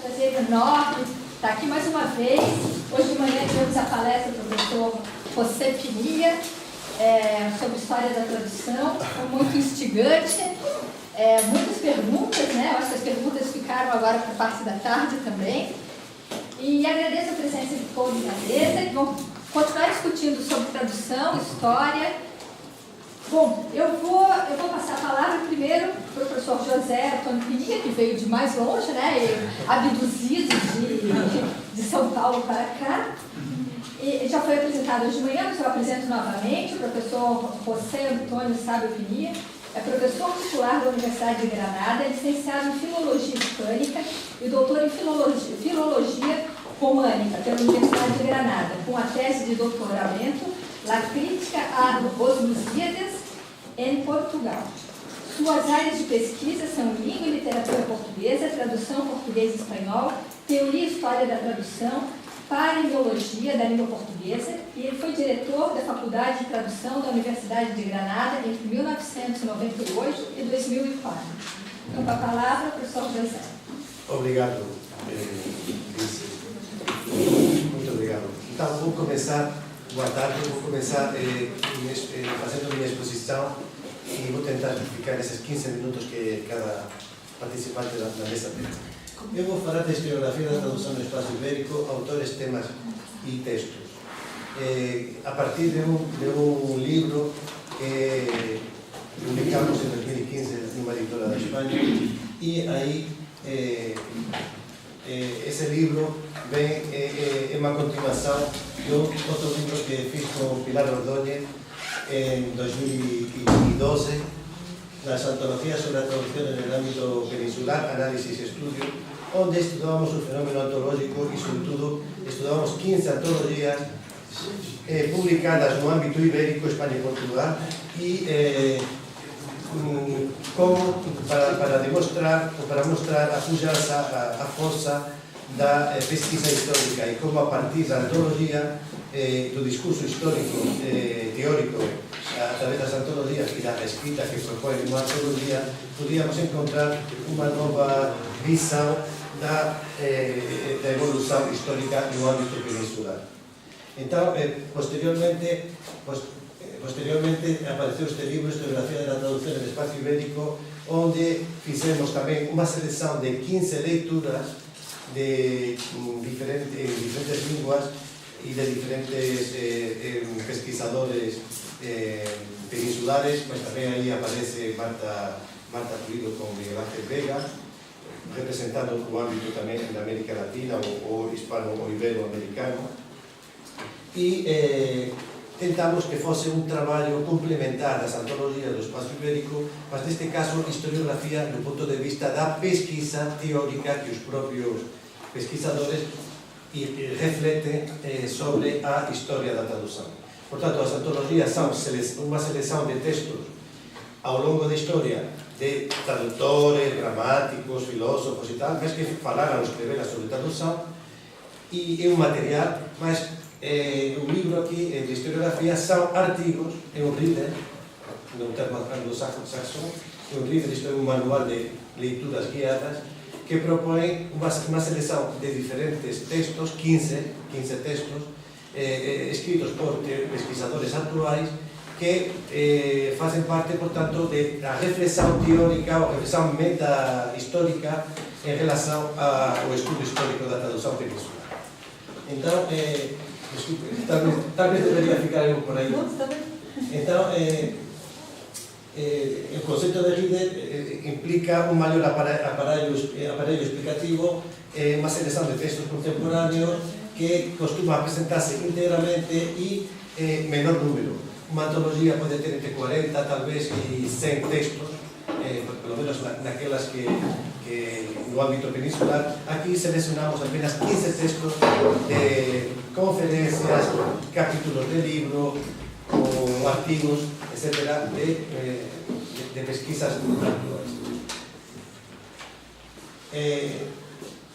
prazer enorme estar aqui mais uma vez. Hoje de manhã tivemos a palestra do professor José Pinilla sobre história da tradução, foi muito instigante, muitas perguntas, né? Eu acho que as perguntas ficaram agora para a parte da tarde também. E agradeço a presença de todos na mesa, que vão continuar discutindo sobre tradução, história. Bom, eu vou passar a palavra primeiro para o professor José Antônio Pinilla, que veio de mais longe, né, abduzido de São Paulo para cá. E já foi apresentado hoje de manhã, mas eu apresento novamente. O professor José Antônio Sábio Pinilla é professor titular da Universidade de Granada, é licenciado em Filologia Hispânica e doutor em Filologia Românica pela Universidade de Granada, com a tese de doutoramento La Crítica a os Lusíadas em Portugal. Suas áreas de pesquisa são língua e literatura portuguesa, tradução português e espanhol, teoria e história da tradução, paleologia da língua portuguesa, e ele foi diretor da Faculdade de Tradução da Universidade de Granada entre 1998 e 2004. Então, com a palavra, professor José. Obrigado, muito obrigado. Então, vou começar. Boa tarde, vou começar fazendo minha exposição e vou tentar explicar esses 15 minutos que cada participante da mesa tem. Eu vou falar da historiografia da tradução no espaço ibérico, autores, temas e textos. A partir de um livro que publicamos em 2015 em uma editora da Espanha, e aí esse livro é uma continuação de outro livro que fiz com Pilar Ordóñez em 2012, las antologías sobre a traducción en el ámbito peninsular, análisis y estudio, onde estudamos o fenómeno antológico e, sobretudo, estudamos 15 antologías publicadas no ámbito ibérico, España e Portugal, e para demostrar ou para mostrar a pujança, a força da pesquisa histórica e como a partir da antologia, do discurso histórico teórico a través das antologias e da escrita que propõe uma antologia, podíamos encontrar uma nova visão da evolução histórica no âmbito peninsular. Então, posteriormente apareceu este livro, Historiografía de la Traducción en el Espacio Ibérico, onde fizemos tamén unha selección de 15 leituras de diferentes linguas e de diferentes pesquisadores peninsulares, mas tamén aí aparece Marta Pulido con Miguel Ángel Vega, representando o ámbito tamén da América Latina ou hispano ou ibero-americano, e tentamos que fose un traballo complementar das antologías do espacio ibérico, mas neste caso historiografía do punto de vista da pesquisa teórica que os propios pesquisadores refleten sobre a historia da tradução. Portanto, as antologías son unha selección de textos ao longo da historia de tradutores, gramáticos, filósofos e tal, mas que falaran ou escreveran sobre tradução, e é un material, mas o libro aquí de historiografía son artigos, é un reader, no termo anglo-saxón, é un reader, isto é un manual de leituras guiadas, que propõe unha selección de diferentes textos, 15 textos, escritos por pesquisadores actuais, que facen parte, portanto, da reflexión teórica ou reflexión meta-histórica en relación ao estudo histórico da tradución peninsular. Entón, desculpe, tal vez debería ficar algo por aí. Entón, o concepto de reader implica un maior aparello explicativo, unha selección de textos contemporáneos que costuma presentarse íntegramente e menor número. Unha antología pode ter entre 40, tal vez, e 100 textos, pelo menos naquelas que no ámbito peninsular. Aquí seleccionamos apenas 15 textos de conferencias, capítulos de libro, ou artigos, etc., de pesquisas actuais.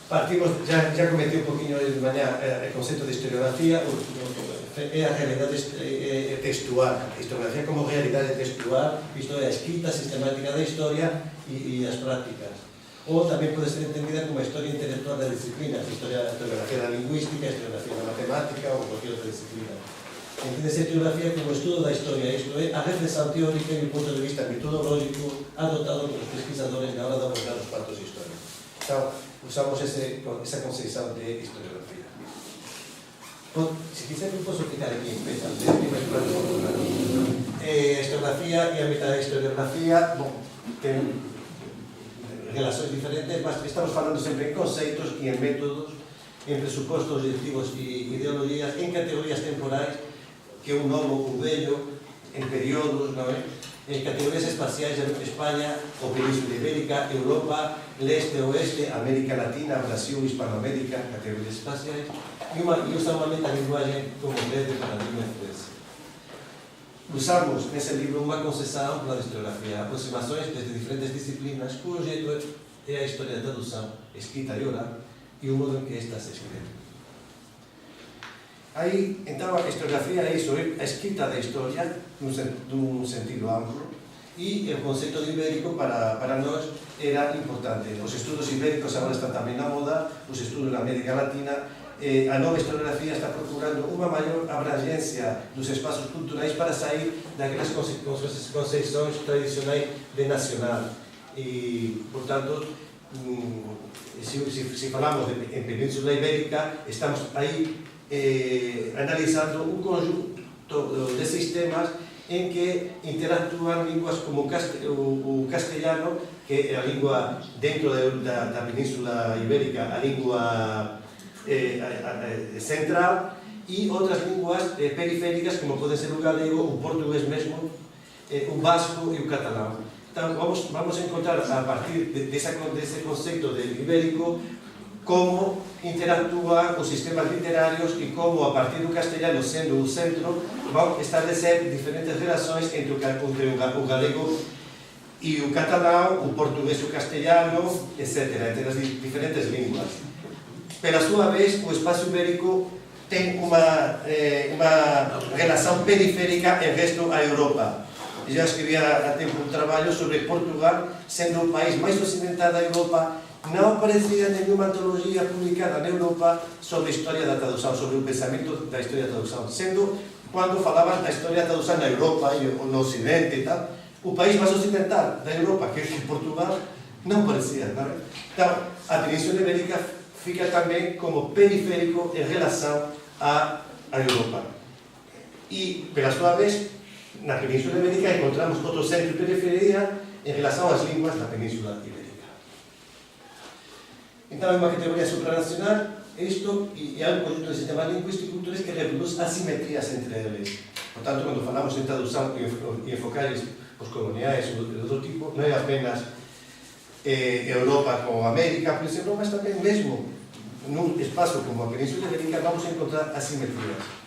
Partimos, já comentei un poquinho de mañá o concepto de historiografía, é a realidade textual, a historiografía como realidade textual, isto é a escrita sistemática da historia e as prácticas. ou tamén pode ser entendida como a historia intelectual da disciplina, historiografía da lingüística, historiografía da matemática ou cualquier outra disciplina. Entendese a historiografía como o estudo da historia, isto é, a reflexión teórica e o punto de vista metodológico adoptado por os pesquisadores na hora de abordar os partos históricos. Então, usamos esa concepción de historiografía. Si quiser, eu posso ficar aquí en pé, historiografía e a metahistoriografía, ten relacións diferentes, mas estamos falando sempre en conceptos e en métodos, en presupostos, objetivos e ideologías, en categorías temporais, que un novo, un vello, en periodos, non é? En categorías espaciais, España, o Península Ibérica, Europa, leste, oeste, América Latina, Brasil, Hispanoamérica, categorías espaciais, e usamos a metalinguaxe como breve paradigma influencia. Usamos nese libro unha concesión ampla de historiografía, aproximações desde diferentes disciplinas, cuyo objeto é a historia da tradução, escrita e oral, e o modo en que esta se escribe. Aí, então, a historiografía é iso, a escrita da historia dun sentido amplo, e o conceito de ibérico para nós era importante. Os estudos ibéricos agora están tamén na moda, os estudos na América Latina, a nova historiografía está procurando unha maior abrangencia dos espazos culturais para sair daquelas concepcións tradicionais de nacional. E, por tanto, se falamos en Península Ibérica, estamos aí analizando un conjunto de sistemas en que interactúan linguas como o castellano, que é a lingua dentro da Península Ibérica, a lingua central, e outras linguas periféricas, como pode ser o galego, o portugués mesmo, o basco e o catalán. Então, vamos encontrar, a partir desse conceito de ibérico, como interactúan os sistemas literarios e como, a partir do castellano sendo o centro, vão establecer diferentes relações entre o galego e o catalán, o portugués e o castellano, etc., entre as diferentes línguas. Pela súa vez, o espacio ibérico ten unha relación periférica en resto a Europa. Já escribía há tempo un traballo sobre Portugal, sendo o país máis occidental da Europa. Non aparecía nenhuma antología publicada na Europa sobre a historia da tradução, sobre o pensamento da historia da tradução, sendo, quando falaban da historia da tradução na Europa e no Ocidente e tal, o país máis occidental da Europa, que é Portugal, non aparecía. Então, a Península Ibérica fica tamén como periférico en relação a Europa. E, pela súa vez, na Península Ibérica encontramos outro centro de periferia en relação ás línguas da Península Ibérica. Então, é unha categoría supranacional, isto, e é un conjunto de sistemas lingüísticos e culturais que reproduz asimetrías entre eles. Por tanto, quando falamos en tradução e enfocares os coloniais ou de outro tipo, non é apenas Europa con América, por exemplo, mas tamén mesmo nun espazo como a Península Ibérica vamos a encontrar asimetrías.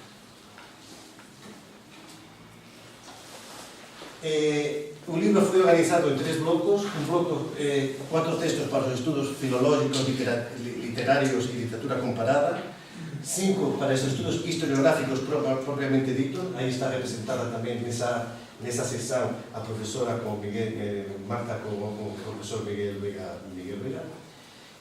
O libro foi organizado en 3 blocos, un bloco, 4 textos para os estudos filológicos, literarios e literatura comparada, 5 para os estudos historiográficos propiamente ditos, aí está representada tamén nesa sección a profesora con Marta con o profesor Miguel Vega,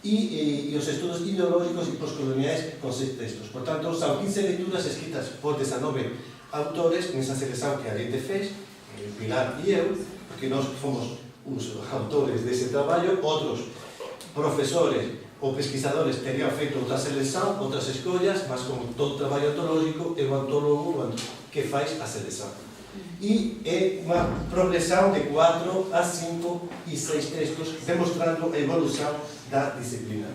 e os estudos ideológicos e postcoloniais con 6 textos. Por tanto, son 15 lecturas escritas por 19 autores nesa selección que a gente fez, Pilar e eu, porque nós fomos os autores desse traballo, outros profesores ou pesquisadores terían feito outra selección, outras escollas, mas como todo traballo antológico, é o antólogo que faz a selección. E é unha progresión de 4 a 5 e 6 textos, demostrando a evolución da disciplina.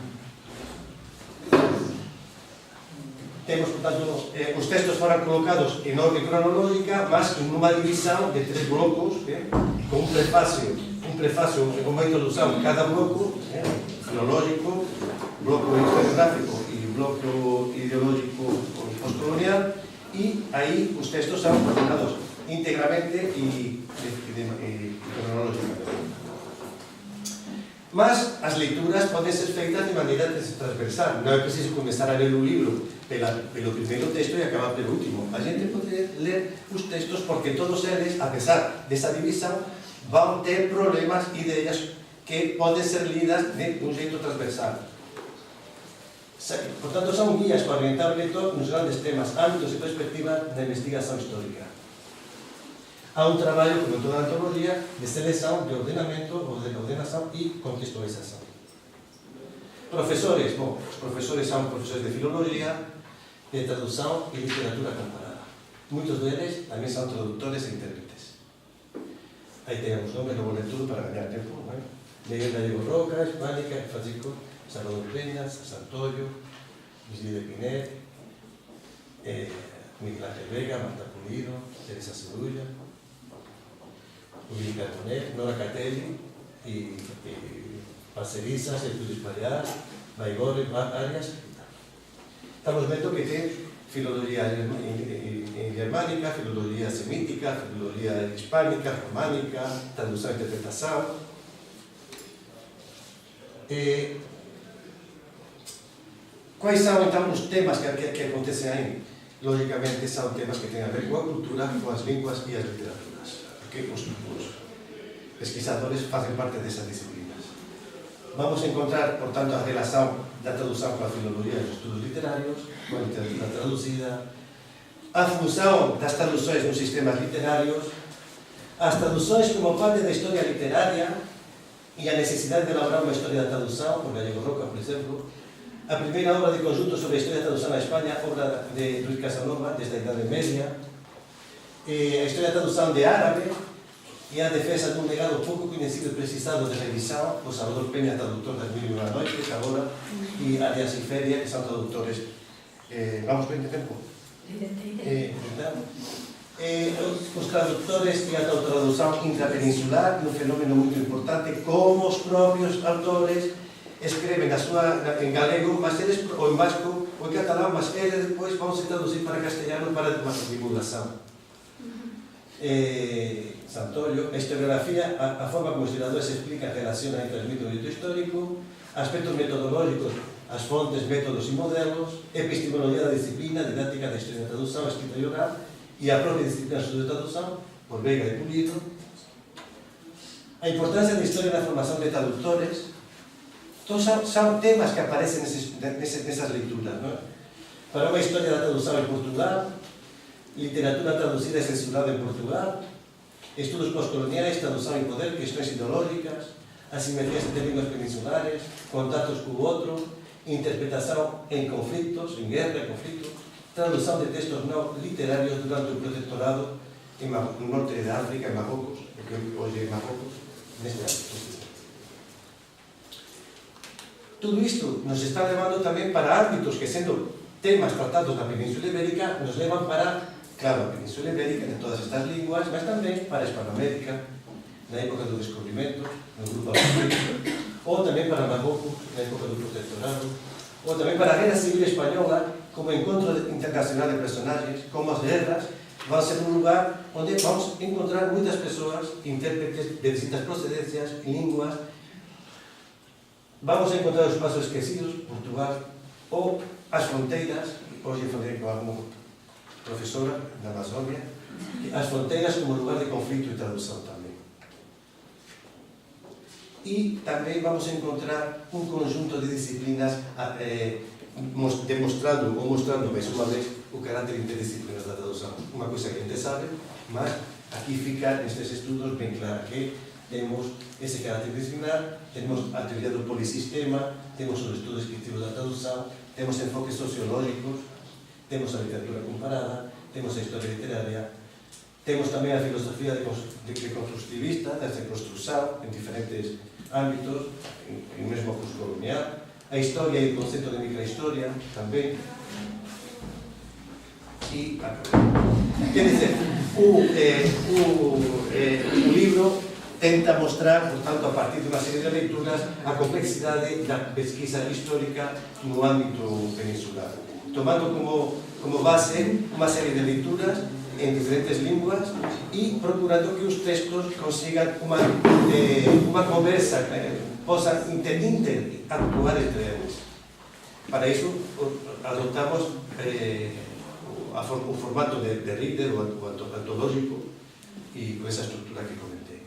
Temos, portanto, os textos foran colocados en orden cronológica, mas en unha división de 3 blocos, con un prefacio, con unha introducción cada bloco, cronológico, bloco historiográfico e bloco ideológico postcolonial, e aí os textos son ordenados íntegramente e cronológicamente. Mas as lecturas poden ser feitas de maneira transversal. Non é preciso comenzar a ler un libro pelo primeiro texto e acabar pelo último. A gente pode ler os textos porque todos eles, a pesar desa división, van ter problemas, ideas que poden ser lidas de un xeito transversal. Por tanto, son guías para orientar o lector nos grandes temas, ámbitos e perspectivas da investigación histórica. Há un traballo, como en toda a antología, de selección, de ordenamento, ou de ordenación e contextualización. Profesores, bom, os profesores son profesores de filología, de traducción e literatura comparada. Muitos deles tamén son traductores e intérpretes. Aí temos nomes do boletín para gañar tempo, non é? Miguel Gallego Roca, Hispánica, Francisco Salvador Peñas, Santoyo, Luis de Pinet, Miguel Ángel Vega, Marta Pulido, Teresa Cedulla, Uli Carbonet, Nora Catelli, y Parcerizas, Estudios Pallás, Baigores, Arias. Estamos vendo que ten filología germánica, filología semítica, filología hispánica, románica, traducción e interpretación. Quais são, então, os temas que acontecem aí? Logicamente, são temas que têm a ver com a cultura, com as línguas e as literaturas. Porque os pesquisadores fazem parte dessas disciplinas. Vamos encontrar, portanto, a relação da tradução com a filologia e os estudos literários, com a literatura traduzida, a função das traduções nos sistemas literários, as traduções como parte da história literária e a necessidade de elaborar uma história da tradução, por Gallego Roca, por exemplo, a primeira obra de conjunto sobre a historia da tradução na Espanha, obra de Ruiz Casanova, desde a Idade Media, a historia da tradução de árabe e a defesa dun legado pouco conhecido e precisado de revisão, o Salvador Peña, traductor das Mil e Unha Noites, agora, e Arias y Feria, que son traductores. Vamos bem de tempo? Os traductores e a tradução intrapeninsular, un fenómeno moito importante, como os propios autores escreven en galego, mas eles, ou en vasco, ou en catalán, mas eles depois vão se traduzir para castellano para a divulgação. Santoyo, a historiografía, a forma como os historiadores explican, relacionan entre os mitos e o mito histórico, aspectos metodológicos, as fontes, métodos e modelos, epistemologia da disciplina, didáctica da historia da tradução, escrita e oral, e a propia disciplina de tradução, por Veiga e Pulido. A importancia da historia na formación de tradutores. Todos son temas que aparecen nesas leituras, non? Para unha historia da tradução en Portugal, literatura traducida e censurada en Portugal, estudos postcoloniais, tradução e poder, questões ideológicas, asimetrías entre línguas peninsulares, contactos co outro, interpretación en conflictos, en guerra e conflictos, tradução de textos non literarios durante o protectorado no norte de África, en Marrocos, porque hoxe en Marrocos, neste ámbito. Todo isto nos está levando tamén para ámbitos que, sendo temas tratados na Península Ibérica, nos levan para, claro, a Península Ibérica, de todas estas linguas, mas tamén para Hispanoamérica, na época do descubrimento, no grupo africano, ou tamén para Marrocos, na época do protectorado, ou tamén para a Guerra Civil Española, como encontro internacional de personaxes, como as guerras, van ser un lugar onde vamos encontrar moitas persoas, intérpretes de distintas procedencias, linguas. Vamos a encontrar os pasos esquecidos, Portugal, ou as fronteiras, hoxe falei como profesora da Amazonia, as fronteiras como lugar de conflito e tradução tamén. E tamén vamos a encontrar un conjunto de disciplinas demostrando ou mostrando, máis unha vez, o carácter interdisciplinar da tradução. Unha coisa que a gente sabe, mas aquí fica nestes estudos ben clara que temos ese carácter disciplinar, temos a teoría do polisistema, temos os estudos descriptivos da tradução, temos enfoques sociológicos, temos a literatura comparada, temos a historia literaria, temos tamén a filosofía de constructivista, da reconstrução en diferentes ámbitos, en mesmo postcolonial, a historia e o concepto de microhistoria tamén. E, quer dizer, o libro tenta mostrar, portanto, a partir de unha serie de leituras, a complexidade da pesquisa histórica no ámbito peninsular, tomando como base unha serie de leituras en diferentes linguas e procurando que os textos consigan unha conversa, posan interactuar entre eles. Para iso, adoptamos o formato de reader, o antológico, e con esa estructura que comenté.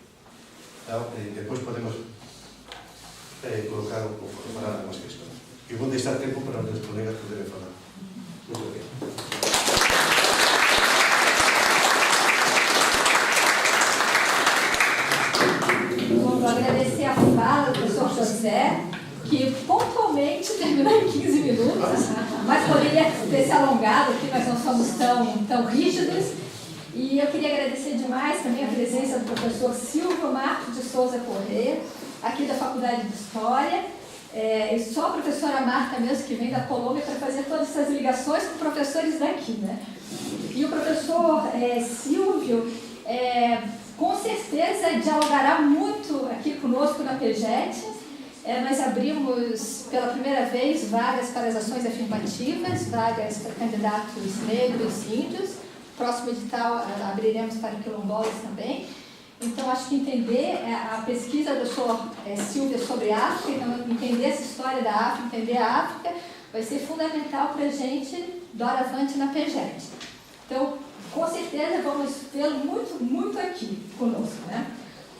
Depois podemos colocar un pouco, falar algunhas questões. E vou deixar tempo para os colegas poderem falar. Muito obrigado. Vou agradecer a fala do professor José, que pontualmente terminou em 15 minutos, mas poderia ter se alongado aqui, nós não somos tão rígidos. E eu queria agradecer demais também a presença do professor Silvio Marcos de Souza Corrêa, aqui da Faculdade de História, e só a professora Marta mesmo, que vem da Colômbia, para fazer todas essas ligações com professores daqui, né? E o professor Silvio, com certeza, dialogará muito aqui conosco na PGET. Nós abrimos pela primeira vez vagas para as ações afirmativas, vagas para candidatos negros e índios. Próximo edital abriremos para quilombolas também. Então, acho que entender a pesquisa do senhor Silvio sobre a África, então, entender essa história da África, entender a África, vai ser fundamental para a gente doravante na PGET. Então, com certeza, vamos vê-lo muito aqui conosco, né?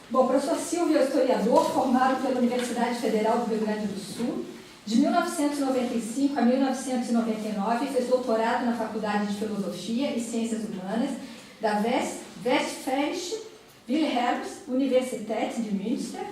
Bom, o professor Silvio é historiador, formado pela Universidade Federal do Rio Grande do Sul. De 1995 a 1999, fez doutorado na Faculdade de Filosofia e Ciências Humanas da Westfälische Wilhelms-Universität de Münster,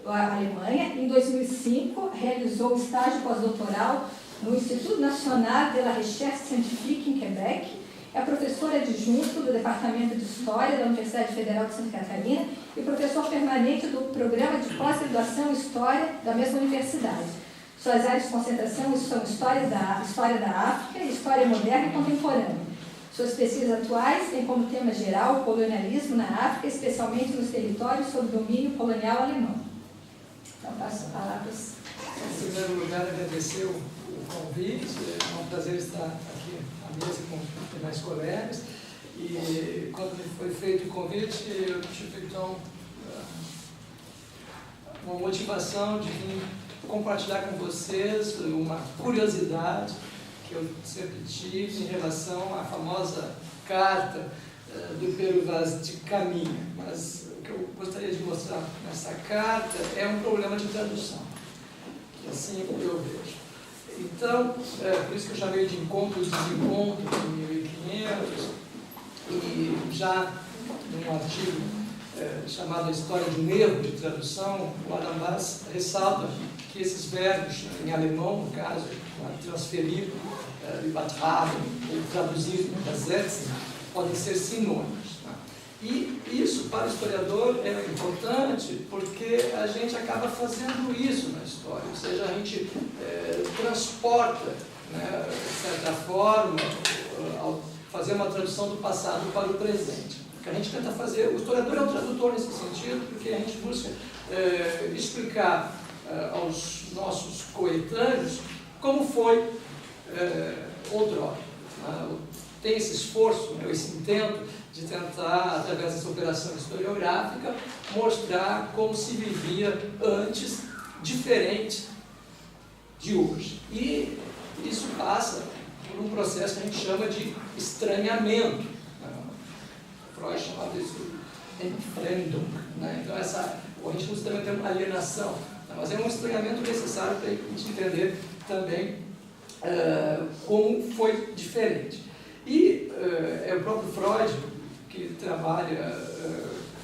Alemanha. Em 2005, realizou estágio pós-doutoral no Instituto National de la Recherche Scientifique, em Quebec. É professor adjunto do Departamento de História da Universidade Federal de Santa Catarina e professor permanente do Programa de Pós-Graduação em História da mesma universidade. Suas áreas de concentração são História da África, História Moderna e Contemporânea. Suas pesquisas atuais têm como tema geral o colonialismo na África, especialmente nos territórios sob domínio colonial alemão. Então, passo a palavra. Em primeiro lugar, agradecer o convite. É um prazer estar aqui à mesa com os demais colegas. E quando me foi feito o convite, eu tive então uma motivação de vir compartilhar com vocês uma curiosidade que eu sempre tive em relação à famosa carta do Pero Vaz de Caminha. Mas o que eu gostaria de mostrar nessa carta é um problema de tradução, que assim eu vejo. Então, por isso que eu chamei de encontro e desencontro de 1500, e já num artigo chamado A História de um Erro de Tradução, o Adam Bass ressalta que esses verbos, em alemão, no caso, transferir, übertragen, ou traduzir, übersetzen, podem ser sinônimos. E isso, para o historiador, é importante porque a gente acaba fazendo isso na história, ou seja, a gente transporta, né, de certa forma, ao fazer uma tradução do passado para o presente. O que a gente tenta fazer, o historiador é um tradutor nesse sentido, porque a gente busca explicar aos nossos coetâneos como foi outrora. Tem esse esforço, esse intento de tentar, através dessa operação historiográfica, mostrar como se vivia antes, diferente de hoje. E isso passa por um processo que a gente chama de estranhamento. Freud chamava isso de Entfremdung. Então, a gente usa também o termo alienação, mas é um estranhamento necessário para a gente entender também como foi diferente. E é o próprio Freud que trabalha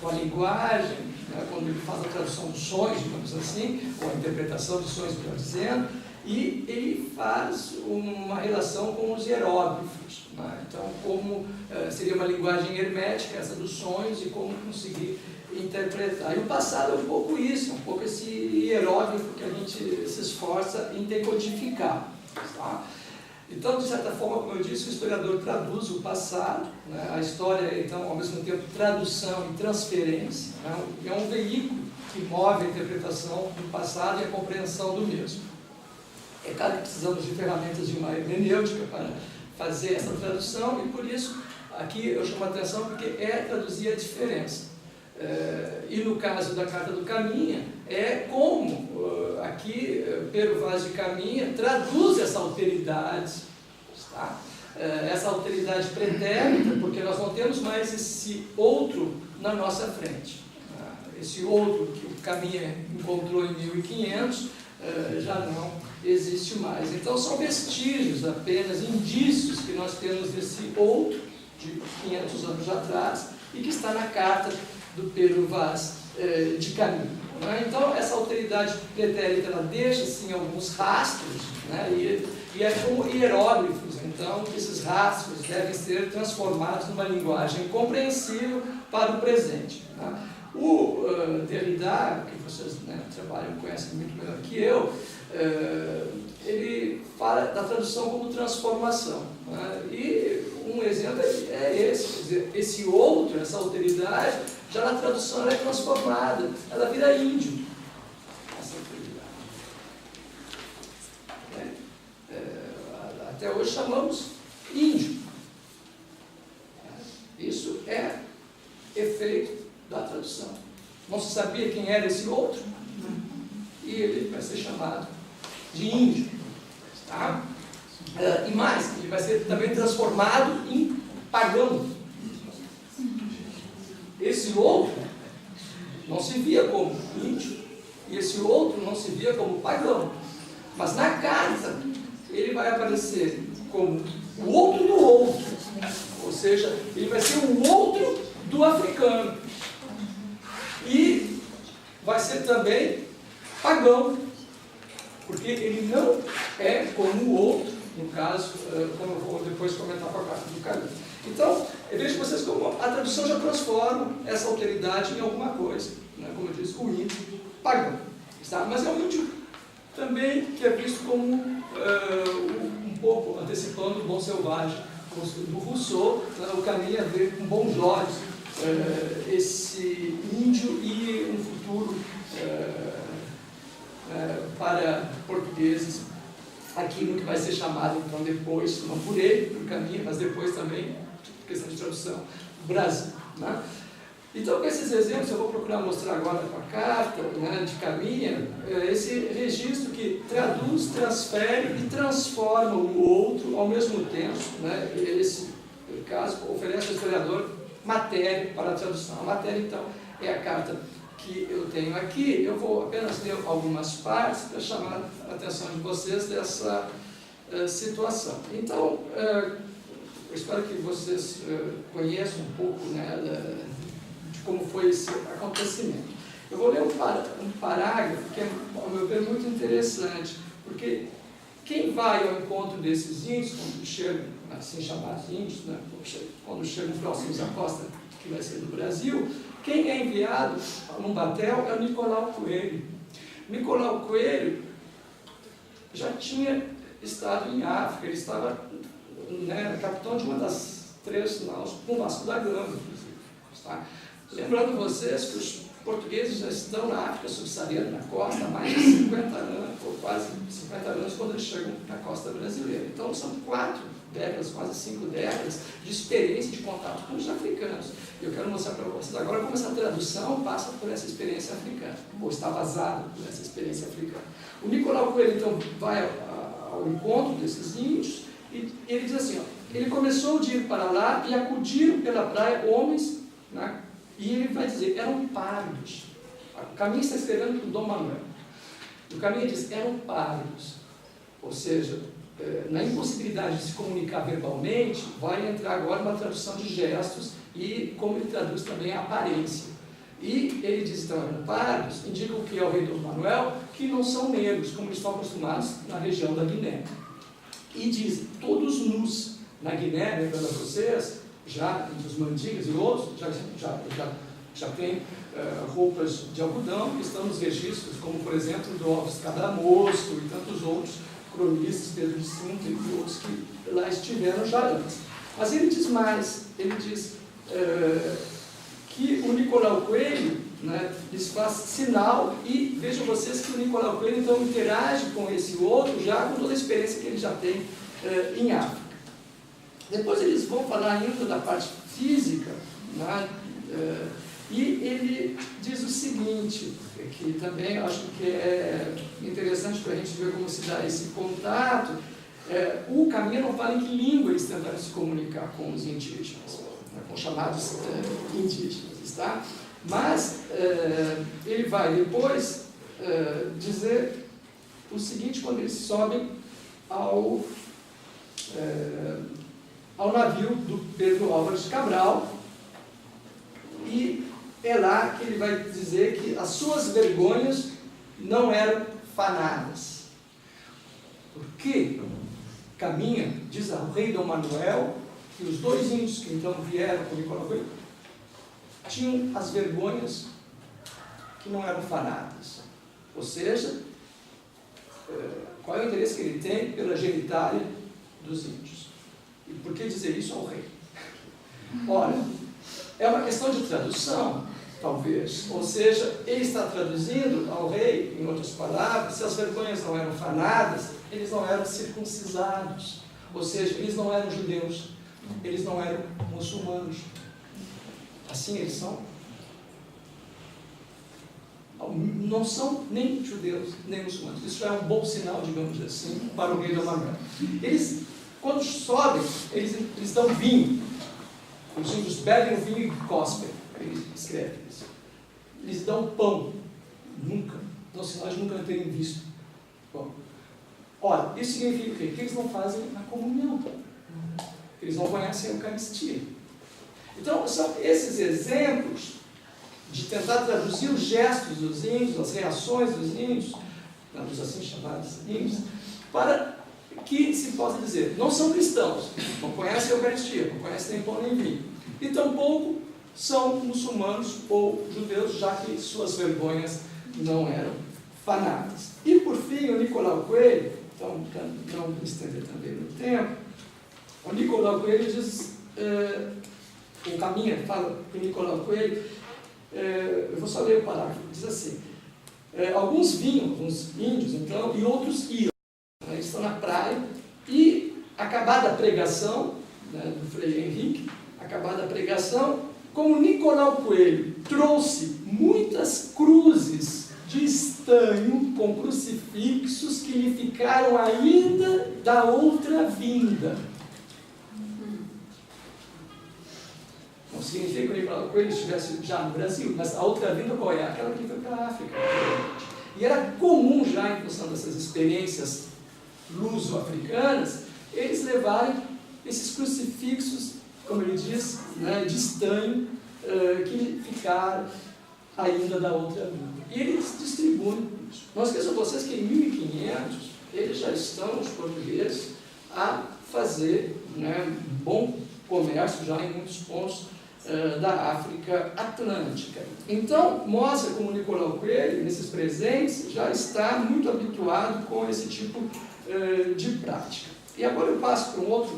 com a linguagem, né, quando ele faz a tradução dos sonhos, digamos assim, ou a interpretação dos sonhos, melhor dizendo, e ele faz uma relação com os hieróglifos. Né? Então, como seria uma linguagem hermética, essa dos sonhos, e como conseguir interpretar. E o passado é um pouco isso, um pouco esse hieróglifo que a gente se esforça em decodificar. Tá? Então, de certa forma, como eu disse, o historiador traduz o passado, né? A história é, então, ao mesmo tempo, tradução e transferência, né? É um veículo que move a interpretação do passado e a compreensão do mesmo. É claro que precisamos de ferramentas de uma hermenêutica para fazer essa tradução, e por isso, aqui eu chamo a atenção porque é traduzir a diferença. E no caso da Carta do Caminha, é como aqui Pero Vaz de Caminha traduz essa alteridade, tá? Essa alteridade pretérita, porque nós não temos mais esse outro na nossa frente. esse outro que o Caminha encontrou em 1500, já não existe mais. Então são vestígios apenas, indícios que nós temos desse outro de 500 anos atrás e que está na carta do Pero Vaz de Caminha. Né? Então essa alteridade pretérita ela deixa sim alguns rastros, né? e é como hieróglifos. Então esses rastros devem ser transformados numa linguagem compreensível para o presente. Né? O Derrida, que vocês, né, trabalham, conhecem muito melhor que eu, ele fala da tradução como transformação. Né? E um exemplo é esse, quer dizer, esse outro, essa alteridade, já na tradução ela é transformada, ela vira índio, essa alteridade. Até hoje chamamos índio. Isso é efeito da tradução. Não se sabia quem era esse outro, e ele vai ser chamado de índio. Tá? E mais, ele vai ser também transformado em pagão. Esse outro não se via como índio, e esse outro não se via como pagão. Mas na carta, ele vai aparecer como o outro do outro. Ou seja, ele vai ser o outro do africano. E vai ser também pagão, porque ele não é como o outro, no caso, como eu vou depois comentar com a carta do Caminha. Então, eu vejo vocês como a tradução já transforma essa alteridade em alguma coisa, né? Como eu disse, o índio pagão. Tá? Mas é um índio também que é visto como um pouco antecipando o bom selvagem do Rousseau. Né? O Caminha vê com bons olhos esse índio e um futuro para portugueses aqui no que vai ser chamado então depois, não por ele, por Caminha, mas depois também, questão de tradução, Brasil. Né? Então, com esses exemplos, eu vou procurar mostrar agora com a carta, né, de Caminha, esse registro que traduz, transfere e transforma o outro ao mesmo tempo. Né? Esse caso oferece ao historiador matéria para a tradução. A matéria, então, é a carta que eu tenho aqui. Eu vou apenas ler algumas partes para chamar a atenção de vocês dessa situação. Então, eu espero que vocês conheçam um pouco, né, de como foi esse acontecimento. Eu vou ler um parágrafo que é, ao meu ver, muito interessante, porque quem vai ao encontro desses índios, quando chegam, assim chamados índios, né, quando chegam próximos à costa que vai ser do Brasil, quem é enviado num batel é o Nicolau Coelho. Nicolau Coelho já tinha estado em África, ele estava, né, capitão de uma das 3 naus com Vasco da Gama, inclusive. Tá? Lembrando vocês que os portugueses já estão na África subsaariana, na costa, há mais de 50 anos, ou quase 50 anos, quando eles chegam na costa brasileira. Então, são 4 décadas, quase 5 décadas, de experiência de contato com os africanos. Eu quero mostrar para vocês agora como essa tradução passa por essa experiência africana, ou está vazada por essa experiência africana. O Nicolau Coelho, então, vai ao encontro desses índios, e ele diz assim, ó, ele começou de ir para lá e acudiram pela praia homens, né, e ele vai dizer, eram pardos. O Caminha está escrevendo para o Dom Manuel. O Caminha diz, eram pardos. Ou seja, na impossibilidade de se comunicar verbalmente, vai entrar agora uma tradução de gestos e como ele traduz também a aparência. E ele diz, então, eram pardos, indica o que é o rei Dom Manuel, que não são negros, como eles estão acostumados na região da Guiné. E diz, todos nus. Na Guiné, lembrando a vocês, já entre os mandingas e outros, já tem roupas de algodão que estão nos registros, como por exemplo do Alves Cadramosco e tantos outros cronistas, Pedro de Cinto e outros que lá estiveram já antes. Mas ele diz mais, ele diz que o Nicolau Coelho, né, lhes faz sinal, e vejam vocês que o Nicolau Coelho então interage com esse outro já com toda a experiência que ele já tem em África. Depois eles vão falar ainda da parte física, né, e ele diz o seguinte, que também eu acho que é interessante para a gente ver como se dá esse contato. O Caminha não fala em que língua eles tentaram se comunicar com os indígenas, né, com os chamados indígenas, tá? Mas ele vai depois dizer o seguinte, quando eles sobem ao navio do Pedro Álvares Cabral, e é lá que ele vai dizer que as suas vergonhas não eram fanadas. Porque caminha, diz ao rei Dom Manuel, que os dois índios que então vieram com Nicolau Coelho tinham as vergonhas que não eram fanadas. Ou seja, qual é o interesse que ele tem pela genitália dos índios? E por que dizer isso ao rei? Olha, é uma questão de tradução, talvez. Ou seja, ele está traduzindo ao rei, em outras palavras, se as vergonhas não eram fanadas, eles não eram circuncisados. Ou seja, eles não eram judeus, eles não eram muçulmanos. Assim eles são. Não são nem judeus, nem muçulmanos. Isso é um bom sinal, digamos assim, para o rei Dom Manuel. Eles, quando sobem, eles dão vinho. Os índios bebem o vinho e cospem. Ele escreve isso. Eles dão pão. Nunca. Então, se nós nunca terem visto pão. Ora, isso significa o quê? Que eles não fazem a comunhão. Eles não conhecem a Eucaristia. Então, são esses exemplos de tentar traduzir os gestos dos índios, as reações dos índios, dos assim chamados índios, para que se possa dizer, não são cristãos, não conhecem a Eucaristia, não conhecem nem pão nem vinho, e tampouco são muçulmanos ou judeus, já que suas vergonhas não eram fanadas. E por fim, o Nicolau Coelho, então, não me estender também no tempo, o Nicolau Coelho diz, o Caminha fala para o Nicolau Coelho, eu vou só ler o parágrafo, diz assim, alguns vinham, alguns índios então, e outros iam. Eles estão na praia e, acabada a pregação, né, do Frei Henrique, acabada a pregação, como Nicolau Coelho trouxe muitas cruzes de estanho com crucifixos que lhe ficaram ainda da outra vinda. Não significa que o Nicolau Coelho estivesse já no Brasil, mas a outra vinda qual é? Aquela que foi para a África. E era comum já, em função dessas experiências luso-africanas, eles levarem esses crucifixos, como ele diz, né, de estanho, que ficaram ainda da outra vinda. E eles distribuem isso. Não esqueçam vocês que em 1500 eles já estão, os portugueses, a fazer, né, bom comércio já em muitos pontos da África Atlântica. Então, mostra como Nicolau Coelho, nesses presentes, já está muito habituado com esse tipo de prática. E agora eu passo para um outro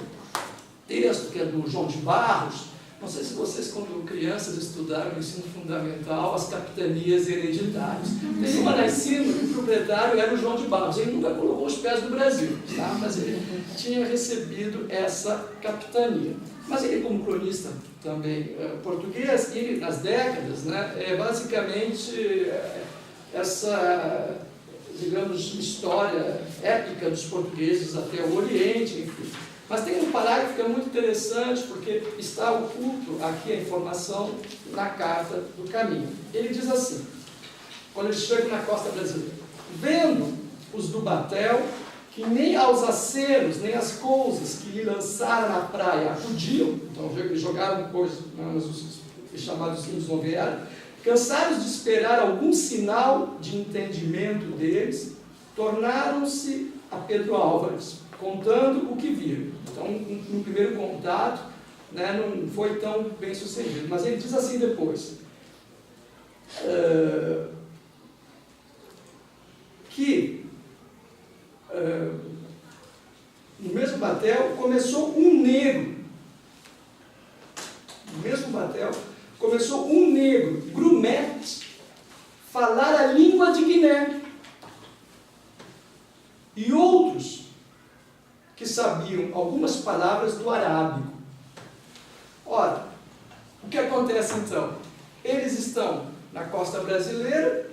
texto, que é do João de Barros. Não sei se vocês, quando crianças, estudaram no ensino fundamental as capitanias hereditárias. Tem uma na ensino que o proprietário era o João de Barros. Ele nunca colocou os pés no Brasil, tá? Mas ele tinha recebido essa capitania. Mas ele, como cronista também português, ele, nas décadas, né, é basicamente essa, digamos, história épica dos portugueses até o Oriente, enfim. Mas tem um parágrafo que é muito interessante, porque está oculto aqui a informação na Carta do Caminho. Ele diz assim, quando ele chega na costa brasileira: vendo os do batel, que nem aos aceros, nem as coisas que lhe lançaram na praia acudiam, então eles jogaram coisas, mas os chamados índios não vieram, cansados de esperar algum sinal de entendimento deles, tornaram-se a Pedro Álvares, contando o que viram. Então, no primeiro contato, né, não foi tão bem sucedido. Mas ele diz assim depois, que no mesmo batel começou um negro. No mesmo batel começou um negro, grumete, falar a língua de Guiné. E outros que sabiam algumas palavras do arábico. Ora, o que acontece então? Eles estão na costa brasileira,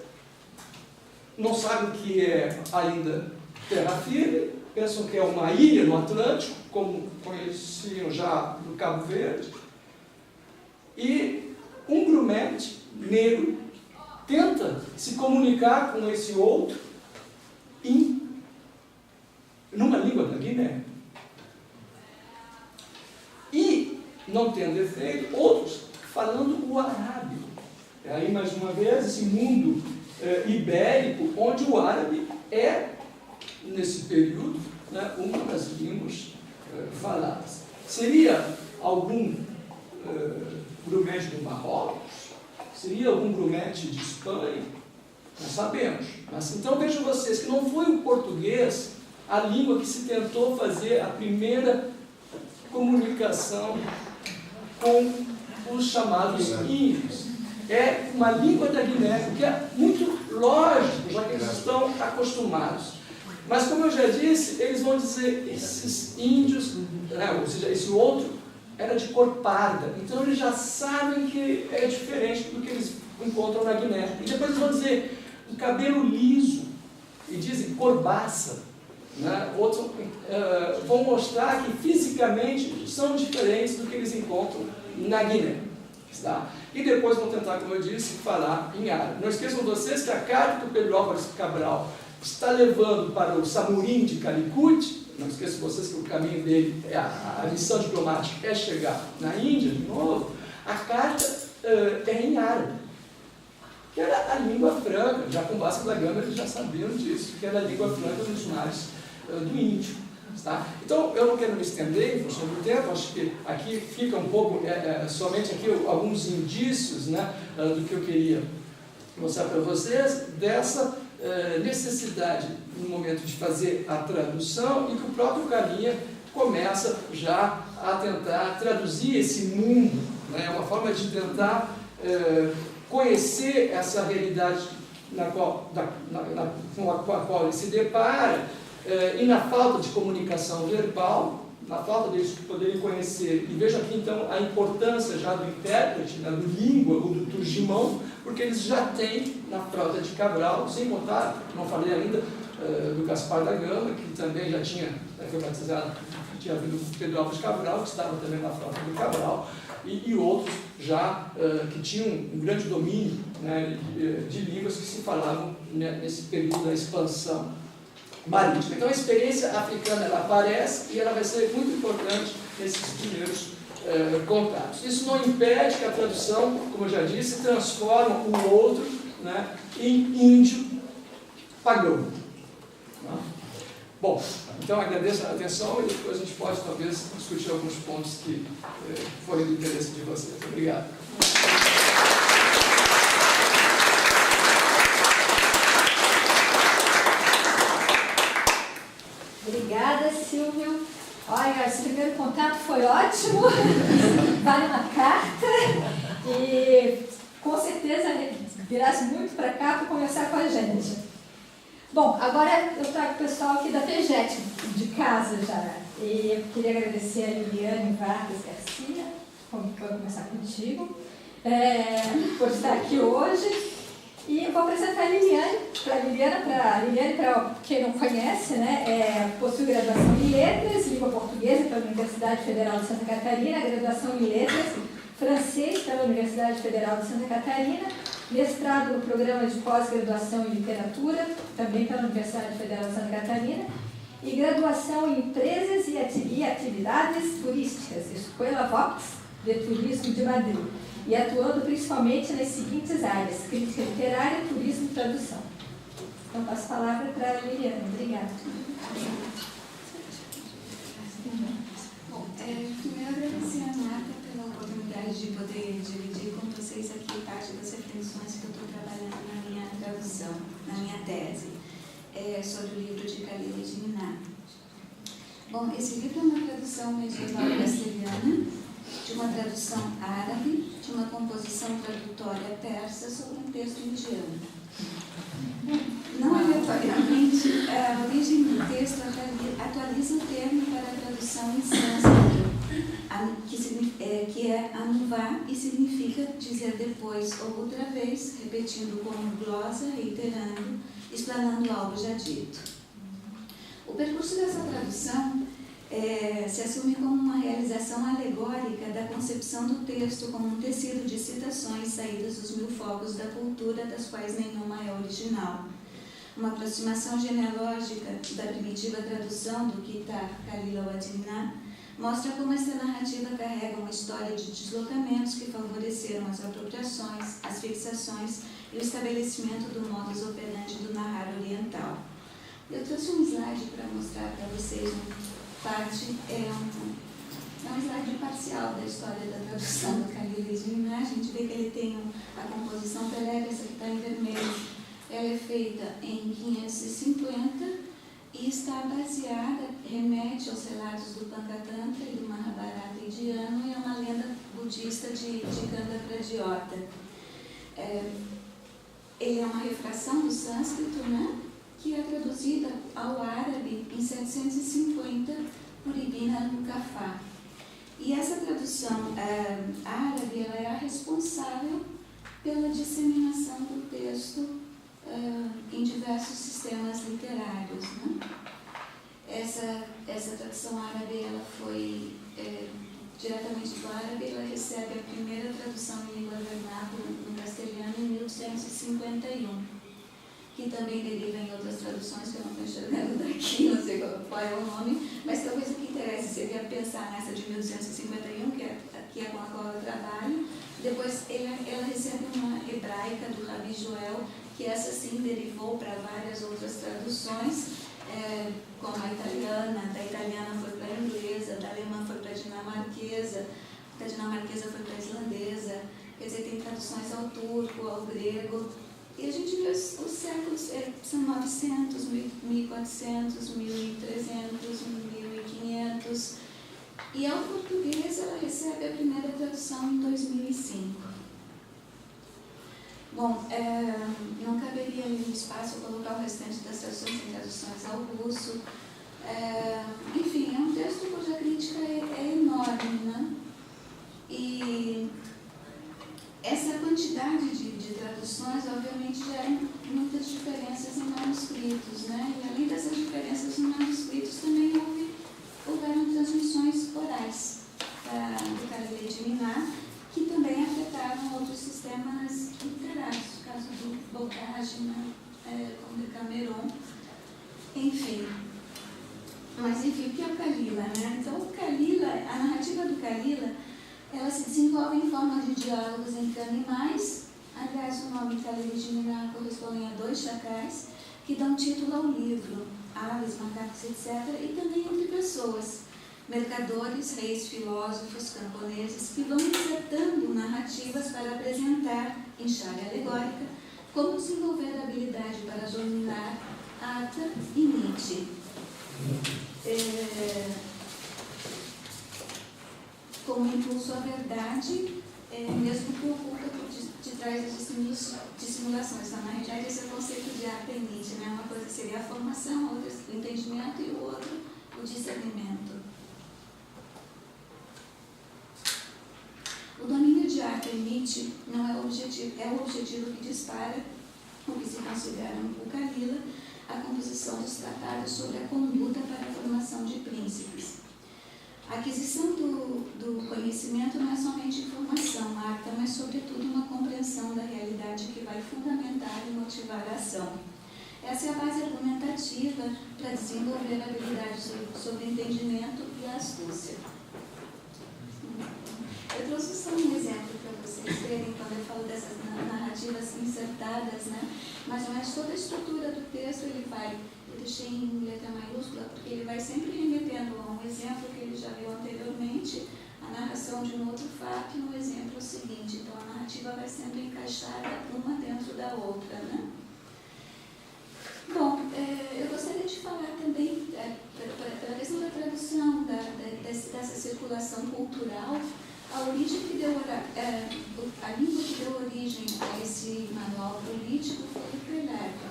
não sabem que é ainda terra firme, pensam que é uma ilha no Atlântico, como conheciam já no Cabo Verde, e um grumete negro tenta se comunicar com esse outro numa língua da Guiné. E, não tendo efeito, outros falando o arábico. Aí, mais uma vez, esse mundo ibérico, onde o árabe é, nesse período, né, uma das línguas faladas. Seria algum grumete do Marrocos? Seria algum grumete de Espanha? Não sabemos. Mas, então, vejam vocês que não foi o português a língua que se tentou fazer a primeira comunicação com os chamados índios. É uma língua da Guiné, que é muito lógico, já que eles estão acostumados. Mas, como eu já disse, eles vão dizer, esses índios, né, ou seja, esse outro, era de cor parda. Então, eles já sabem que é diferente do que eles encontram na Guiné. E depois eles vão dizer, um cabelo liso, e dizem corbaça. Né? Outros vão mostrar que fisicamente são diferentes do que eles encontram na Guiné. Tá? E depois vão tentar, como eu disse, falar em árabe. Não esqueçam vocês que a carta que o Pedro Álvares Cabral está levando para o Samurim de Calicut, não esqueçam vocês que o caminho dele, a missão diplomática é chegar na Índia de novo, a carta é em árabe, que era a língua franca. Já com Vasco da Gama eles já sabiam disso, que era a língua franca dos mares do Índio. Tá? Então, eu não quero me estender em função do tempo, acho que aqui fica um pouco, somente aqui alguns indícios, né, do que eu queria mostrar para vocês, dessa necessidade no momento de fazer a tradução, e que o próprio Carinha começa já a tentar traduzir esse mundo, né, uma forma de tentar conhecer essa realidade com a qual ele se depara, e na falta de comunicação verbal, na falta deles poderem conhecer. E veja aqui então a importância já do intérprete, né, do língua ou do turgimão, porque eles já têm na frota de Cabral, sem contar, não falei ainda, do Gaspar da Gama, que também já tinha, foi batizado, tinha vindo o Pedro Álvares Cabral, que estava também na frota do Cabral, e outros já que tinham um grande domínio, né, de línguas que se falavam, né, nesse período da expansão marítima. Então a experiência africana ela aparece e ela vai ser muito importante nesses primeiros contatos. Isso não impede que a tradução, como eu já disse, transforma o outro, né, em índio pagão. Tá? Bom, então agradeço a atenção e depois a gente pode talvez discutir alguns pontos que forem do interesse de vocês. Obrigado. Obrigada, Silvio. Olha, esse primeiro contato foi ótimo, vale uma carta, e com certeza virasse muito para cá para conversar com a gente. Bom, agora eu trago o pessoal aqui da FEGET, de casa já, e eu queria agradecer a Liliane Vargas Garcia, vou começar contigo, por estar aqui hoje. E eu vou apresentar a Liliane, para quem não conhece, né, possui graduação em Letras, Língua Portuguesa pela Universidade Federal de Santa Catarina, graduação em Letras, Francês pela Universidade Federal de Santa Catarina, mestrado no Programa de Pós-Graduação em Literatura, também pela Universidade Federal de Santa Catarina, e graduação em Empresas e Atividades Turísticas, Escola Vox de Turismo de Madrid, e atuando principalmente nas seguintes áreas: crítica literária, turismo e tradução. Então, passo a palavra para a Liliane. Obrigada. Bom, primeiro agradecer a Marta pela oportunidade de poder dividir com vocês aqui parte das reflexões que eu estou trabalhando na minha tradução, na minha tese, sobre o livro de Khalil de Miná. Bom, esse livro é uma tradução medieval castelhana, de uma tradução árabe, de uma composição tradutória persa sobre um texto indiano. Não aleatoriamente, a origem do texto atualiza o termo para a tradução em sânscrito, que é anuvá, e significa dizer depois ou outra vez, repetindo como glosa, reiterando, explanando algo já dito. O percurso dessa tradução se assume como uma realização alegórica da concepção do texto como um tecido de citações saídas dos 1000 focos da cultura, das quais nenhuma é original. Uma aproximação genealógica da primitiva tradução do Kitab Kalila Watimna mostra como esta narrativa carrega uma história de deslocamentos que favoreceram as apropriações, as fixações e o estabelecimento do modus operandi do narrar oriental. Eu trouxe um slide para mostrar para vocês é um slide parcial da história da tradução do Kalila Watimna. A gente vê que ele tem a composição Pelé, essa que está em vermelho. Ela é feita em 550 e está baseada, remete aos relatos do Pancatantra e do Mahabharata indiano e é uma lenda budista de Ganda Pradyota. Ele é uma refração do sânscrito, né, que é traduzida ao árabe em 750 por Ibn al-Muqaffa. E essa tradução árabe ela é a responsável pela disseminação do texto em diversos sistemas literários, né? Essa tradução árabe ela foi diretamente do árabe, ela recebe a primeira tradução em língua vernácula no castelhano em 1851, que também deriva em outras traduções que eu não estou enxergando daqui, não sei qual é o nome, mas talvez o que interesse seria pensar nessa de 1851, que é com a qual eu trabalho. Depois ela recebe uma hebraica do Rabi Joel, que essa sim derivou para várias outras traduções, como a italiana, da italiana foi para a inglesa, da alemã foi para a dinamarquesa, da dinamarquesa foi para a islandesa, quer dizer, tem traduções ao turco, ao grego, e a gente vê os séculos, são 900, 1400, 1300, 1500, e ao português ela recebe a primeira tradução em 2005. Bom, não caberia ali no espaço colocar o restante das traduções em traduções ao russo. Enfim, é um texto cuja crítica é enorme, né? E essa quantidade de traduções, obviamente, gera muitas diferenças em manuscritos, né? E além dessas diferenças em manuscritos, também houveram transmissões orais do Kalila Watimna, que também afetaram outros sistemas literários, no caso do Bocage, né, como de Cameron, enfim. Mas, enfim, o que é o Kalila, né? Então, o Kalila, a narrativa do Kalila, ela se desenvolve em forma de diálogos entre animais. Aliás, o nome Kalila Watimna corresponde a 2 chacais, que dão título ao livro, aves, macacos, etc., e também entre pessoas. Mercadores, reis, filósofos, camponeses, que vão insertando narrativas para apresentar, em chave alegórica, como desenvolver a habilidade para dominar Arthur e Nietzsche. Como impulso à verdade, mesmo que oculta por detrás das dissimulações. Então, na realidade, esse é o conceito de Arthur e Nietzsche, né? Uma coisa seria a formação, outra o entendimento e o outro o discernimento. O domínio de Arthur e Nietzsche não é o objetivo que dispara o que se considera no Kalila a composição dos tratados sobre a conduta para a formação de príncipes. A aquisição do conhecimento não é somente informação, Arthur, mas sobretudo uma compreensão da realidade que vai fundamentar e motivar a ação. Essa é a base argumentativa para desenvolver habilidades sobre entendimento e astúcia. Eu trouxe só um exemplo para vocês verem quando eu falo dessas narrativas insertadas, né? Mas toda a estrutura do texto eu deixei em letra maiúscula, porque ele vai sempre remetendo a um exemplo que ele já viu anteriormente, a narração de um outro fato e no exemplo seguinte. Então a narrativa vai sendo encaixada uma dentro da outra, né? Bom, eu gostaria de falar também, pela questão da tradução, dessa circulação cultural, a origem que deu, a língua que deu origem a esse manual político foi o Prelerta.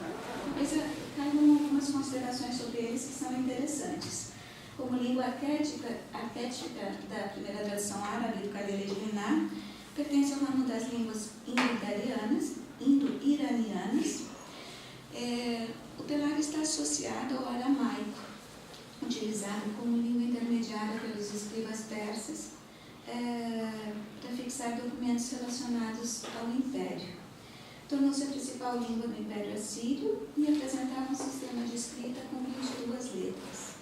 Mas caem algumas considerações sobre eles que são interessantes. Como língua arquética da primeira tradução árabe do Kalila Watimna, pertence ao ramo das línguas indo-iranianas. O Pelar está associado ao aramaico. utilizado como língua intermediária pelos escribas persas para fixar documentos relacionados ao Império. Tornou-se a principal língua do Império Assírio e apresentava um sistema de escrita com 22 letras.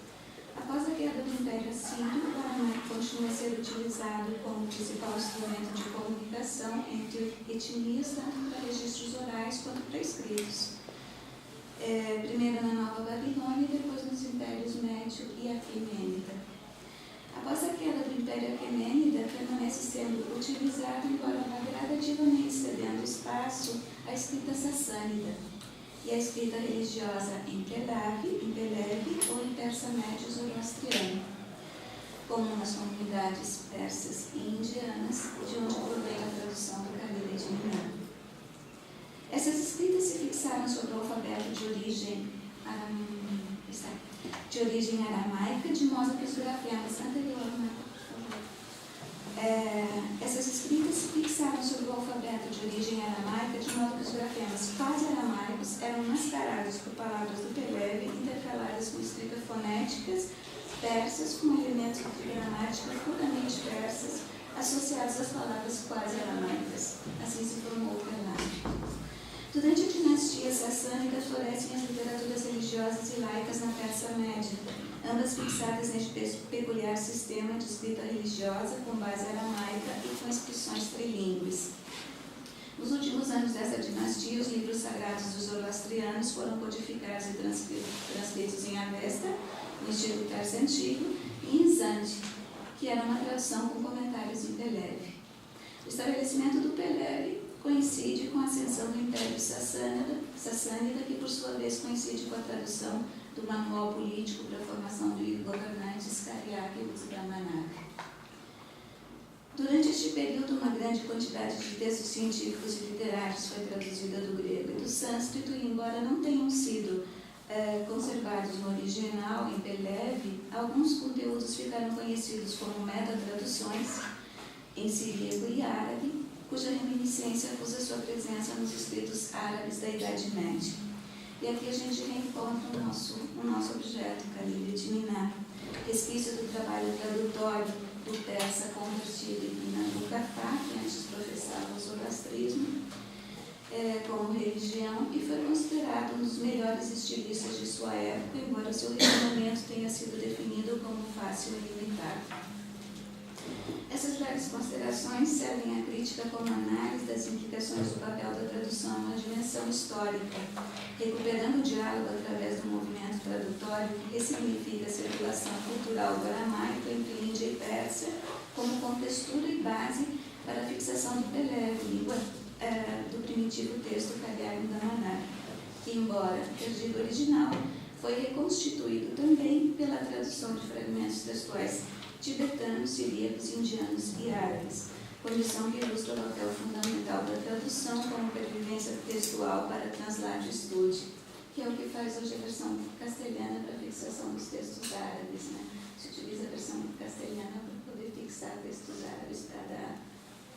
Após a queda do Império Assírio, o aramaico continua a ser utilizado como principal instrumento de comunicação entre etnias, tanto para registros orais quanto para escritos. Primeiro na Nova Babilônia e depois nos Impérios Médio e Aquemênida. Após a queda do Império Aquemênida, permanece sendo utilizado, embora vá gradativamente cedendo espaço à escrita sassânida e à escrita religiosa em Pelevi ou em persa médio zoroastriano, como nas comunidades persas e indianas, de onde provém a tradução do Khalil de Minan. Essas escritas se fixaram sobre o alfabeto de origem aramaica, de modo que os grafemas anteriormente. Essas escritas se fixaram sobre o alfabeto de origem aramaica, de modo que os grafemas quase aramaicos eram mascarados por palavras do Pelevi, intercaladas com escritas fonéticas persas, com elementos de gramática puramente persas, associados às palavras quase aramaicas. Assim se formou o vernáculo. Durante a dinastia sassânida florescem as literaturas religiosas e laicas na Pérsia Média, ambas fixadas neste peculiar sistema de escrita religiosa com base aramaica e com inscrições trilingües. Nos últimos anos dessa dinastia, os livros sagrados dos zoroastrianos foram codificados e transcritos em Avesta, no estilo persa antigo, e em Zandi, que era uma tradução com comentários em Pelevi. O estabelecimento do Pelevi coincide com a ascensão do Império Sassânida, que por sua vez coincide com a tradução do manual político para a formação de governantes Cariáquicos da Manac. Durante este período, uma grande quantidade de textos científicos e literários foi traduzida do grego e do sânscrito, e embora não tenham sido conservados no original em Pelevi, alguns conteúdos ficaram conhecidos como metatraduções em siríaco e árabe, cuja reminiscência acusa sua presença nos escritos árabes da Idade Média. E aqui a gente reencontra o nosso objeto, Khalil de Minan, resquício do trabalho tradutório do persa convertido em Nabokov, que antes professava o zoroastrismo como religião, e foi considerado um dos melhores estilistas de sua época, embora seu refinamento tenha sido definido como fácil e limitado. Essas breves considerações servem à crítica como análise das implicações do papel da tradução em uma dimensão histórica, recuperando o diálogo através do movimento tradutório que ressignifica a circulação cultural do aramaico entre Índia e Pérsia como contextura e base para a fixação do Pelevi, língua do primitivo texto Kariáquicos da Manac, que, embora perdido original, foi reconstituído também pela tradução de fragmentos textuais tibetanos, siríacos, indianos e árabes, condição que ilustra o papel fundamental da tradução como pervivência textual para translate estude, que é o que faz hoje a versão castelhana para a fixação dos textos árabes. Né? Se utiliza a versão castelhana para poder fixar textos árabes, para dar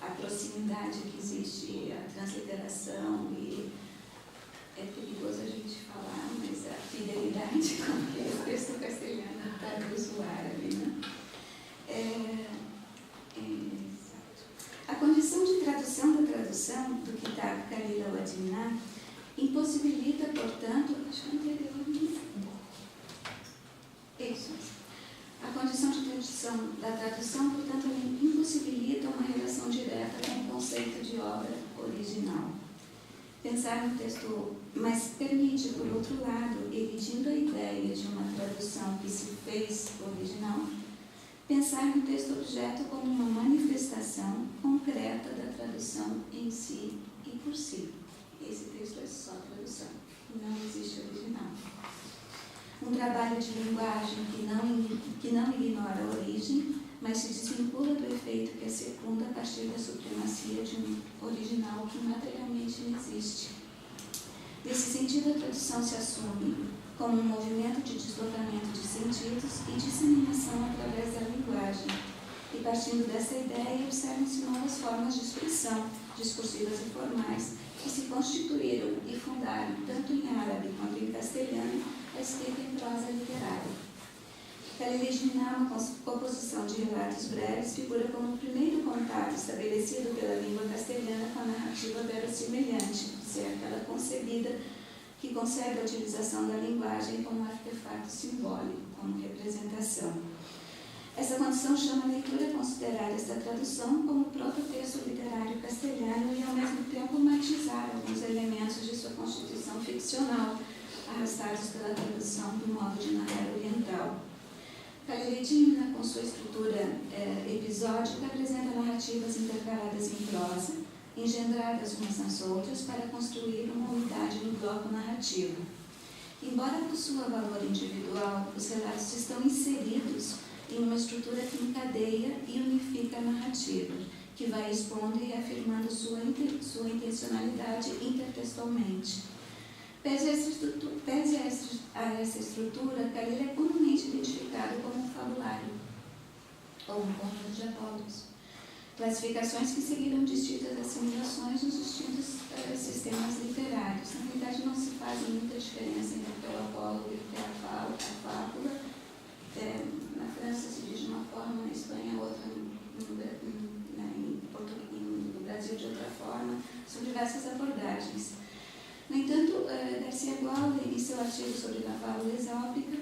a proximidade que existe, a transliteração, e é perigoso a gente falar, mas a fidelidade com que o texto castelhano traduz o árabe. Né? A condição de tradução da tradução do Kitab Khalil al-Adnan impossibilita, portanto, a condição de tradução da tradução, portanto, impossibilita uma relação direta com o conceito de obra original. Pensar no texto, mas permite, por outro lado, evitando a ideia de uma tradução que se fez original, pensar no texto-objeto como uma manifestação concreta da tradução em si e por si. Esse texto é só tradução, não existe original. Um trabalho de linguagem que não ignora a origem, mas se desvincula do efeito que a secunda a partir da supremacia de um original que materialmente não existe. Nesse sentido, a tradução se assume como um movimento de deslocamento de sentidos e disseminação através da linguagem. E partindo dessa ideia, observam-se novas formas de expressão, discursivas e formais, que se constituíram e fundaram, tanto em árabe quanto em castelhano, a escrita em prosa literária. Galilei de Minar, uma composição de relatos breves, figura como o primeiro contato estabelecido pela língua castelhana com a narrativa verossimilhante, se é aquela concebida que concebe a utilização da linguagem como artefato simbólico, como representação. Essa condição chama a leitura a considerar esta tradução como prototexto literário castelhano e, ao mesmo tempo, matizar alguns elementos de sua constituição ficcional, arrastados pela tradução do modo de narrar oriental. Galilei de Minar, com sua estrutura episódica, apresenta narrativas intercaladas em prosa, engendradas umas nas outras para construir uma unidade no bloco narrativo. Embora possua valor individual, os relatos estão inseridos em uma estrutura que encadeia e unifica a narrativa, que vai expondo e reafirmando sua intencionalidade intertextualmente. Pese a essa estrutura, Galileu é comumente identificado como um fabulário, ou um conjunto de apólogos. Classificações que seguiram distintas assimilações nos distintos sistemas literários. Na realidade, não se faz muita diferença entre o apólogo e a fábula. Na França se diz de uma forma, na Espanha outra, no Brasil de outra forma. São diversas abordagens. No entanto, Garcia Gualda, em seu artigo sobre a fábula exálpica,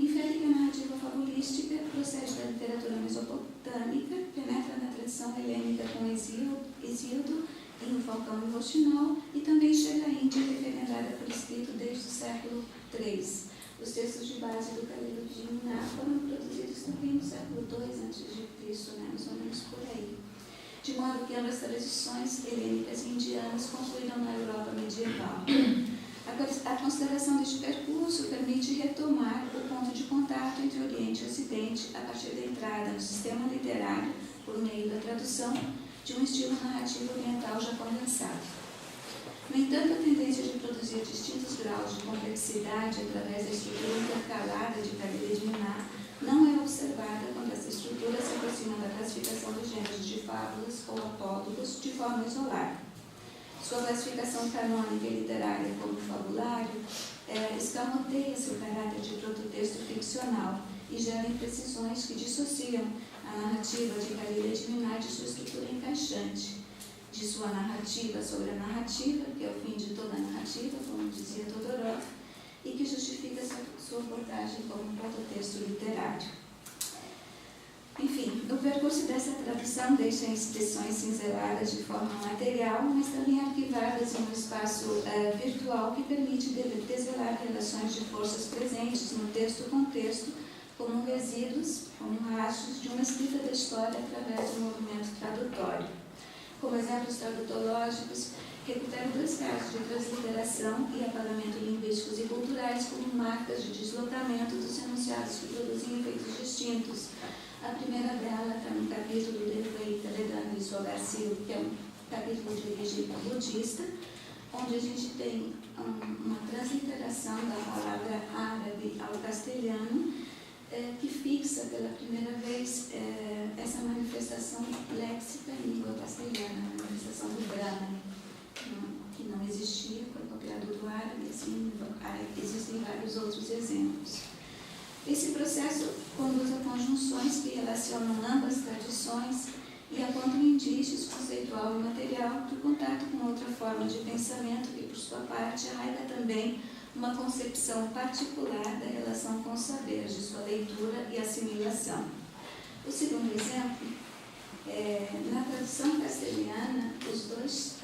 infere que a narrativa fabulística procede da literatura mesopotâmica, penetra na tradição helênica com Hesíodo em O Falcão e o Rouxinol e também chega à Índia referendada por escrito desde o século III. Os textos de base do Galileu de Minar foram produzidos também no século II a.C., mais ou menos por aí. De modo que ambas tradições helênicas e indianas confluíram na Europa medieval. A consideração deste percurso permite retomar o ponto de contato entre Oriente e Ocidente a partir da entrada no sistema literário, por meio da tradução, de um estilo narrativo oriental já condensado. No entanto, a tendência de produzir distintos graus de complexidade através da estrutura intercalada de Galileu de Minar não é observada quando essa estrutura se aproxima da classificação dos gêneros de fábulas ou apólogos de forma isolada. Sua classificação canônica e literária como fabulário escamoteia seu caráter de prototexto ficcional e gera imprecisões que dissociam a narrativa de Galileu de Minar de sua estrutura encaixante, de sua narrativa sobre a narrativa, que é o fim de toda a narrativa, como dizia Todorov, e que justifica sua abordagem como um prototexto literário. Enfim, o percurso dessa tradução deixa inscrições cinzeladas de forma material, mas também arquivadas em um espaço virtual que permite desvelar relações de forças presentes no texto-contexto, como resíduos, como rastros de uma escrita da história através do movimento tradutório. Como exemplos tradutológicos, recupero dois casos de transliteração e apagamento linguísticos e culturais como marcas de deslocamento dos enunciados que produzem efeitos distintos. A primeira dela está no capítulo do Evangelho Vedanta de Sogarcio, que é um capítulo de origem budista, onde a gente tem uma transliteração da palavra árabe ao castelhano, que fixa pela primeira vez essa manifestação léxica em língua castelhana, a manifestação do Brahman, que não existia, foi copiado do árabe, assim, existem vários outros exemplos. Esse processo conduz a conjunções que relacionam ambas tradições e apontam indícios conceitual e material do contato com outra forma de pensamento que, por sua parte, arraiga também uma concepção particular da relação com os saberes, de sua leitura e assimilação. O segundo exemplo, na tradução castelhana, os dois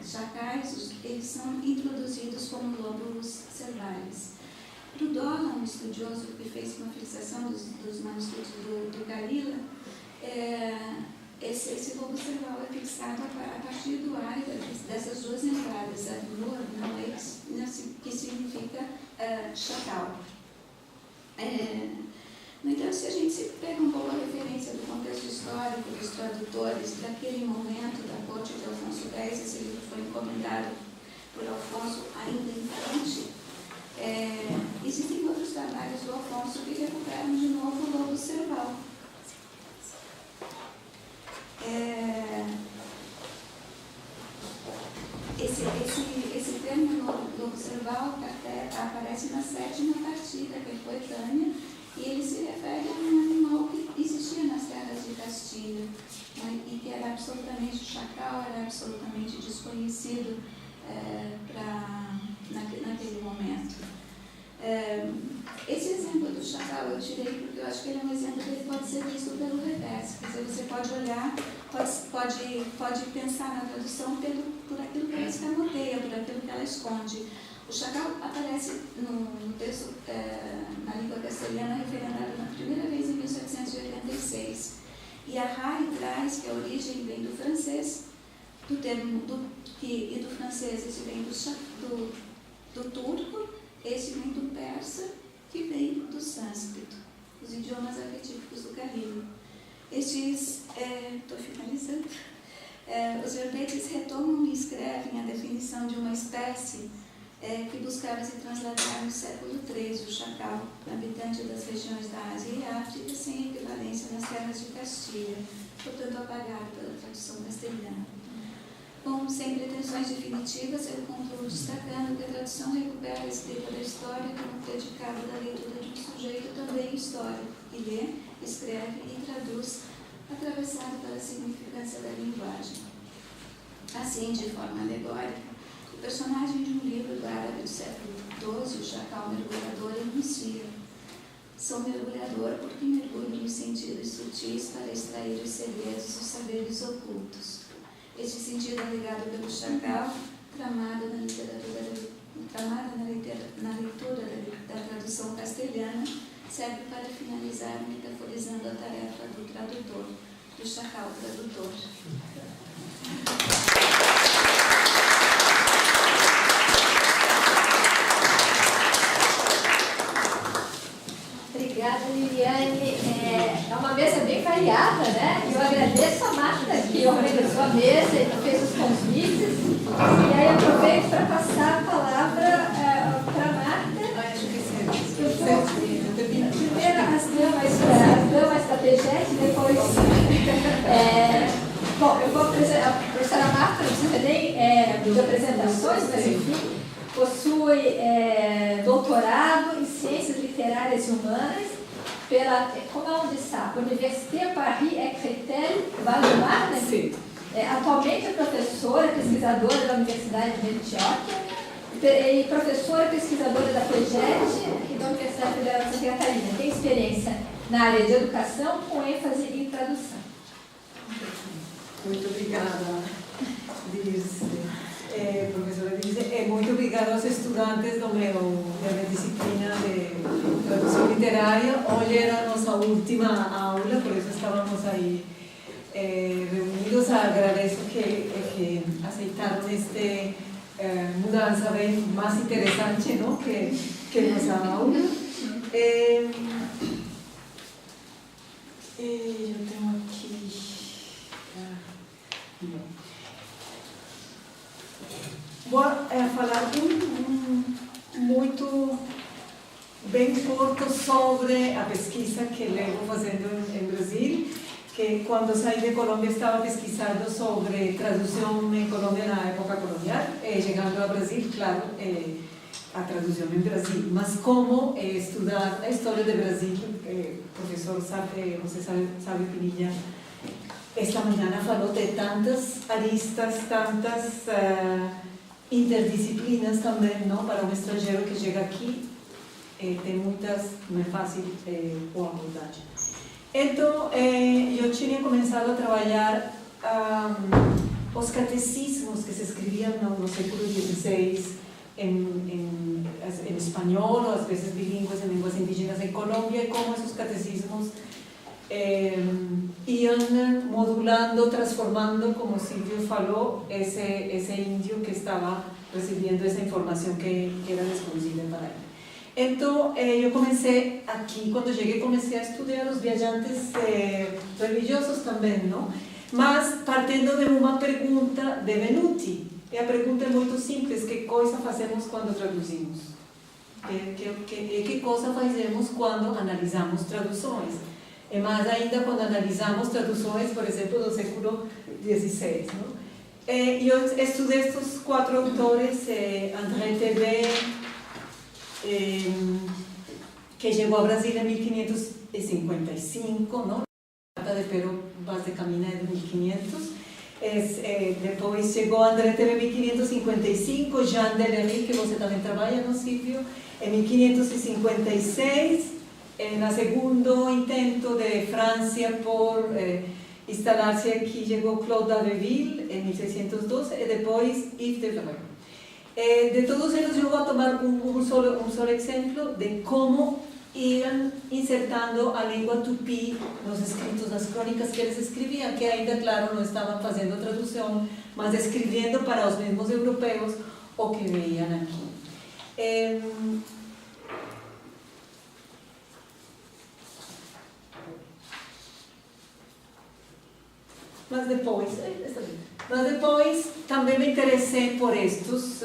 chacais, eles são introduzidos como lobos selvagens. Para o Dolla, um estudioso que fez uma fixação dos manuscritos do Galila, esse lobo cerval é fixado a partir do ar dessas duas entradas, a nur, que significa chacal. No entanto, se a gente pega um pouco a referência do contexto histórico dos tradutores daquele momento da corte de Afonso X, esse livro foi encomendado por Alfonso ainda em frente, existem outros trabalhos do Afonso que recuperam de novo o lobo cerval. Esse termo lobo cerval aparece na sétima partida, que é coetânea, E ele se refere a um animal que existia nas terras de Castilha, né, e que era absolutamente, o chacal era absolutamente desconhecido naquele momento. Esse exemplo do chacal eu tirei porque eu acho que ele é um exemplo que ele pode ser visto pelo reverso. Quer dizer, você pode olhar, pode pensar na tradução por aquilo que ela escamoteia, por aquilo que ela esconde. O chacal aparece no texto na língua castelhana referendado na primeira vez em 1786. E a RAI traz que a origem vem do francês, do termo e do francês esse vem do turco, esse vem do persa, que vem do sânscrito, os idiomas arquetípicos do Carrilho. Estou finalizando, os verbetes retomam e escrevem a definição de uma espécie que buscava se trasladar no século XIII, o chacal, habitante das regiões da Ásia e África, sem equivalência nas terras de Castilha, portanto apagado pela tradução castelhana. Bom, sem pretensões definitivas, eu concluo destacando que a tradução recupera a escrita da história como predicado da leitura de um sujeito também histórico, que lê, escreve e traduz, atravessado pela significância da linguagem. Assim, de forma alegórica, o personagem de um livro do árabe do século XII, o chacal mergulhador, enuncia: sou mergulhador porque mergulho nos sentidos sutis para extrair os segredos e os saberes ocultos. Este sentido alegado pelo chacal, tramado na leitura da tradução castelhana, serve para finalizar metaforizando a tarefa do tradutor, do chacal tradutor. Obrigada, Liliane. É uma mesa bem variada, né? Eu agradeço a Marta que organizou a mesa e fez os convites. E aí aproveito para passar a palavra para a Marta. Primeiro as damas da PGET, depois... bom, eu vou apresentar a professora Marta, não precisa nem de apresentações, mas enfim, possui doutorado em Ciências Literárias e Humanas pela, como ela está, Université Paris-Créteil, Val-de-Marne. Sim. Atualmente é professora, pesquisadora da Universidade de Antioquia e professora pesquisadora da PGET e da Universidade Federal de Santa Catarina. Tem experiência na área de educação com ênfase em tradução. Muito obrigada, Dirce. Professora Dirce, muito obrigada aos estudantes da minha disciplina de tradução literária. Hoje era a nossa última aula, por isso estávamos aí reunidos. Agradeço que aceitaram esta mudança bem mais interessante, não? que nossa aula. Eu tenho aqui... Vou falar muito bem curto sobre a pesquisa que levo fazendo em Brasil, que quando saí de Colômbia estava pesquisando sobre tradução em Colômbia na época colonial, chegando ao Brasil, claro, a tradução em Brasil, mas como estudar a história do Brasil, professor Sábio Pinilla, esta manhã falou de tantas aristas, tantas interdisciplinas também, não? Para um estrangeiro que chega aqui, tem muitas, não é fácil a abordagem. Então, eu tinha começado a trabalhar os catecismos que se escreviam no século XVI em espanhol, ou às vezes bilíngues em línguas indígenas em Colômbia, e como esses catecismos iam modulando, transformando, como Silvio falou, esse índio que estava recebendo essa informação que era desconhecida para ele. Então, eu comecei aqui, quando cheguei, comecei a estudar os viajantes religiosos também, não? Mas partindo de uma pergunta de Venuti. E a pergunta é muito simples: que coisa fazemos quando traduzimos? Que coisa fazemos quando analisamos traduções? E mais ainda quando analisamos traduções, por exemplo, do século XVI. Eu estudei estes 4 autores, André Tebet, que llegó a Brasil en 1555, ¿no? La carta de Pero Vaz de Caminha de 1500. Depois chegou André Teve en 1555, Jean Delery, que você também trabalha, ¿no, Silvio? En 1556, en el segundo intento de Francia por instalarse aquí, llegó Claude d'Abbeville en 1612, y después Yves de Fleury. De todos ellos yo voy a tomar un solo ejemplo de cómo iban insertando a lengua tupí los escritos, las crónicas que les escribían, que ainda, claro, no estaban haciendo traducción, más escribiendo para los mismos europeos o que veían aquí. Mas depois também me interessei por estes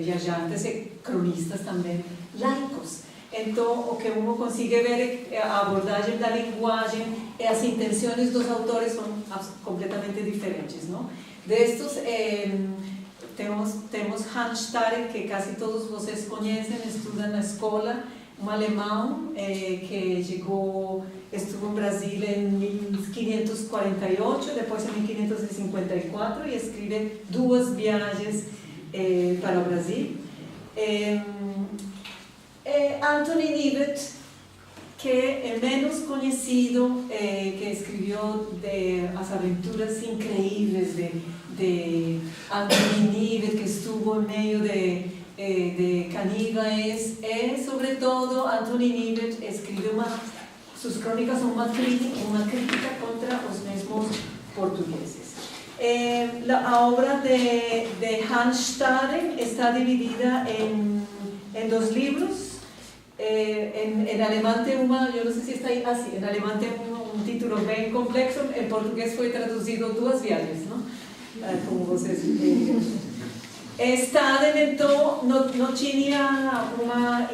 viajantes e cronistas também laicos. Então, o que uno consegue ver é a abordagem da linguagem e as intenções dos autores são completamente diferentes, não? Destes, temos Hans Staden, que quase todos vocês conhecem, estudam na escola, um alemão que estuvo em Brasil em 1548, depois em 1554, e escreve 2 viagens para o Brasil. Anthony Knivet, que é menos conhecido, que escreveu as aventuras incríveis de Anthony Knivet, que estuvo em meio de caníbales, sobretudo Anthony Knivet escreveu sus crónicas son una crítica contra los mismos portugueses. La obra de Hans Staden está dividida en 2 libros. En alemán tiene yo no sé si está ahí así, en alemán tiene un título bien complejo, en portugués fue traducido 2 viajes, ¿no? Como vocês Staden então não tinha uma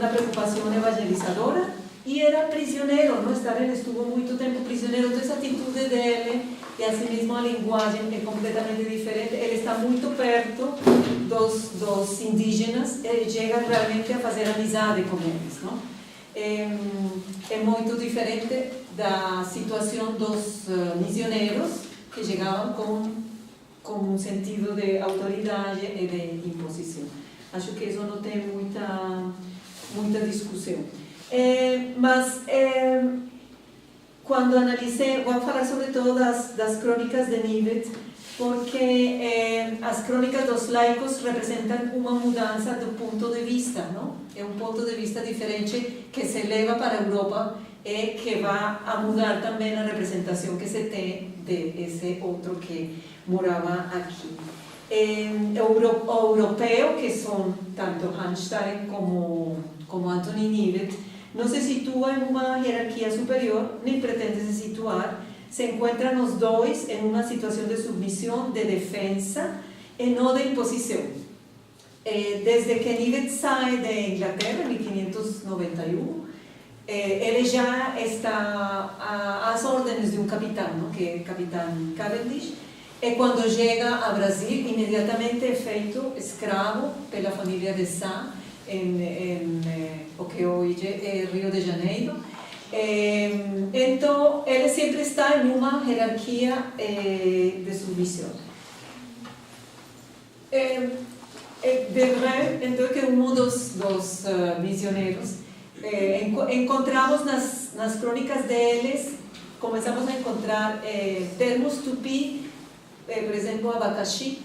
preocupação evangelizadora e era prisioneiro, não? Staden estuvo muito tempo prisioneiro, então essa atitude dele e assim mesmo a linguagem é completamente diferente. Ele está muito perto dos indígenas, ele chega realmente a fazer amizade com eles, não? É muito diferente da situação dos missioneiros que chegavam com um sentido de autoridade e de imposição. Acho que isso não tem muita discussão. Mas quando analisei, vou falar sobretudo das crônicas de Knivet, porque as crônicas dos laicos representam uma mudança do ponto de vista, não? É um ponto de vista diferente que se leva para a Europa e que vai a mudar também a representação que se tem de esse outro que morava aqui. O europeu, que são tanto Hans Staden como Anthony Knivet, não se situa em uma hierarquia superior, nem pretende se situar, se encontram os dois em uma situação de submissão, de defesa e não de imposição. Desde que Knivet sai de Inglaterra, em 1591, ele já está às ordens de um capitão, não? Que é o capitão Cavendish, e quando chega a Brasil, imediatamente é feito escravo pela família de Sá, em o que hoje é Rio de Janeiro. Então, ele sempre está em uma hierarquia de submissão. Debré, então, que um dos missioneiros, encontramos nas crônicas deles, começamos a encontrar termos tupi, por exemplo, abacaxi,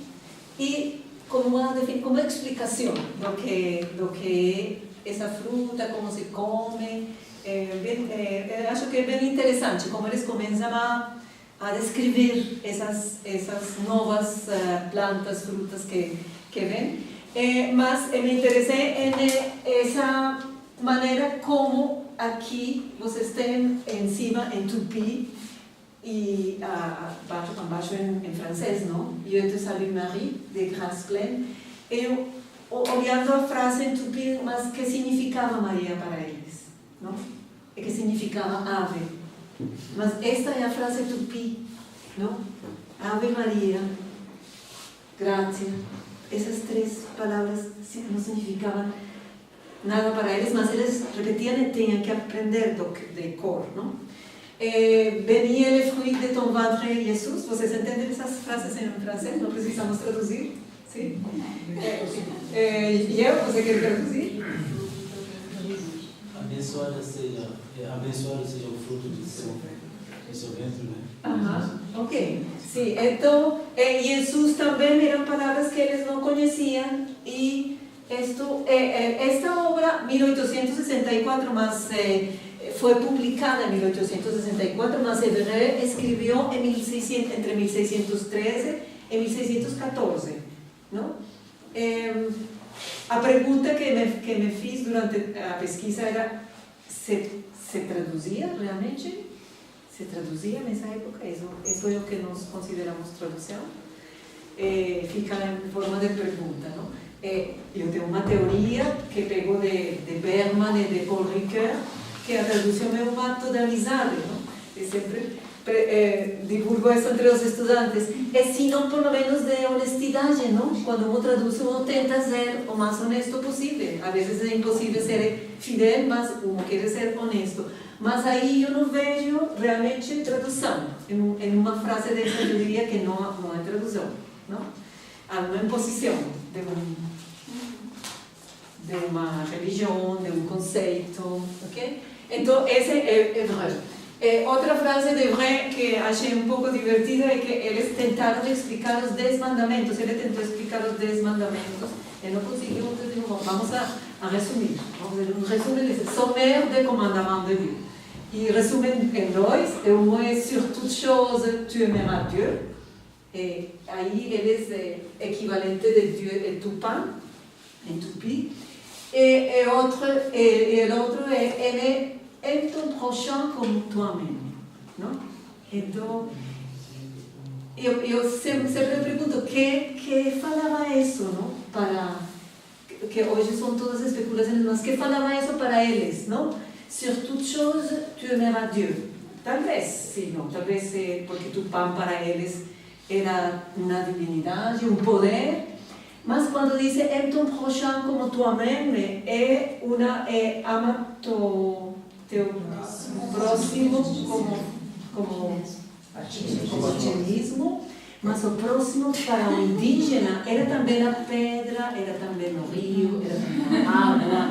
e como uma explicação do que é essa fruta, como se come. Acho que é bem interessante como eles começam a descrever essas novas plantas, frutas que vêm. Mas me interessei em essa maneira como aqui vocês têm em cima em tupi e abaixo em francês, não? Je te salue Marie, de grâce pleine. Eu olhando a frase em tupi, mas que significava Maria para eles, não? E que significava ave. Mas esta é a frase tupi, não? Ave Maria, graça. Essas 3 palavras não significavam nada para eles, mas eles repetiam e tinham que aprender de cor, não? Béni est le fruit de ton ventre, Jesus. Vocês entendem essas frases em francês? Não precisamos traduzir? Sim? E eu, você quer traduzir? Abençoado seja o fruto do seu ventre, né? Aham, ok. Sim, então, Jesus também eram palavras que eles não conheciam e esta obra, 1864, mas foi publicada em 1864, mas Hebreu escreveu entre 1613 e 1614, não? A pergunta que me fiz durante a pesquisa era se traduzia realmente? Se traduzia nessa época? Isso é o que nós consideramos tradução? Fica em forma de pergunta, não? Eu tenho uma teoria que pegou de Bergman e de Paul Ricoeur, que a tradução é uma ato de amizade, não? Eu sempre divulgo isso entre os estudantes. Se não, por lo menos, de honestidade, não? Quando uno traduz, uno tenta ser o mais honesto possível. Às vezes é impossível ser fidel, mas uno quer ser honesto. Mas aí eu não vejo realmente tradução. Em uma frase dessa eu diria que não é tradução, não? Há uma imposição de uma religião, de um conceito, ok? Então, esse é Hebreu. Outra frase de Hebreu que achei um pouco divertida é que eles tentaram explicar os 10 mandamentos. Ele tentou explicar os 10 mandamentos e não conseguiu. Vamos a resumir. Vamos fazer um resumo desse sommaire de commandement de Dieu. E resume em dois. Um é sur toute chose tu aimeras Dieu. E aí eles equivalente de Dieu é tu pain, em tupi. E l'autre é aime ton prochain como toi-même, não? Então, eu sempre pergunto que falava isso, não? Que hoje são todas especulações, mas que falava isso para eles, não? Sur toute chose, tu aimeras Dieu. Talvez, sim, não? Talvez porque tu pão para eles era uma divinidade, um poder. Mas quando diz aime ton prochain como toi-même, ama teu próximo como ti mesmo, mas o próximo para o indígena era também a pedra, era também o rio, era também a água.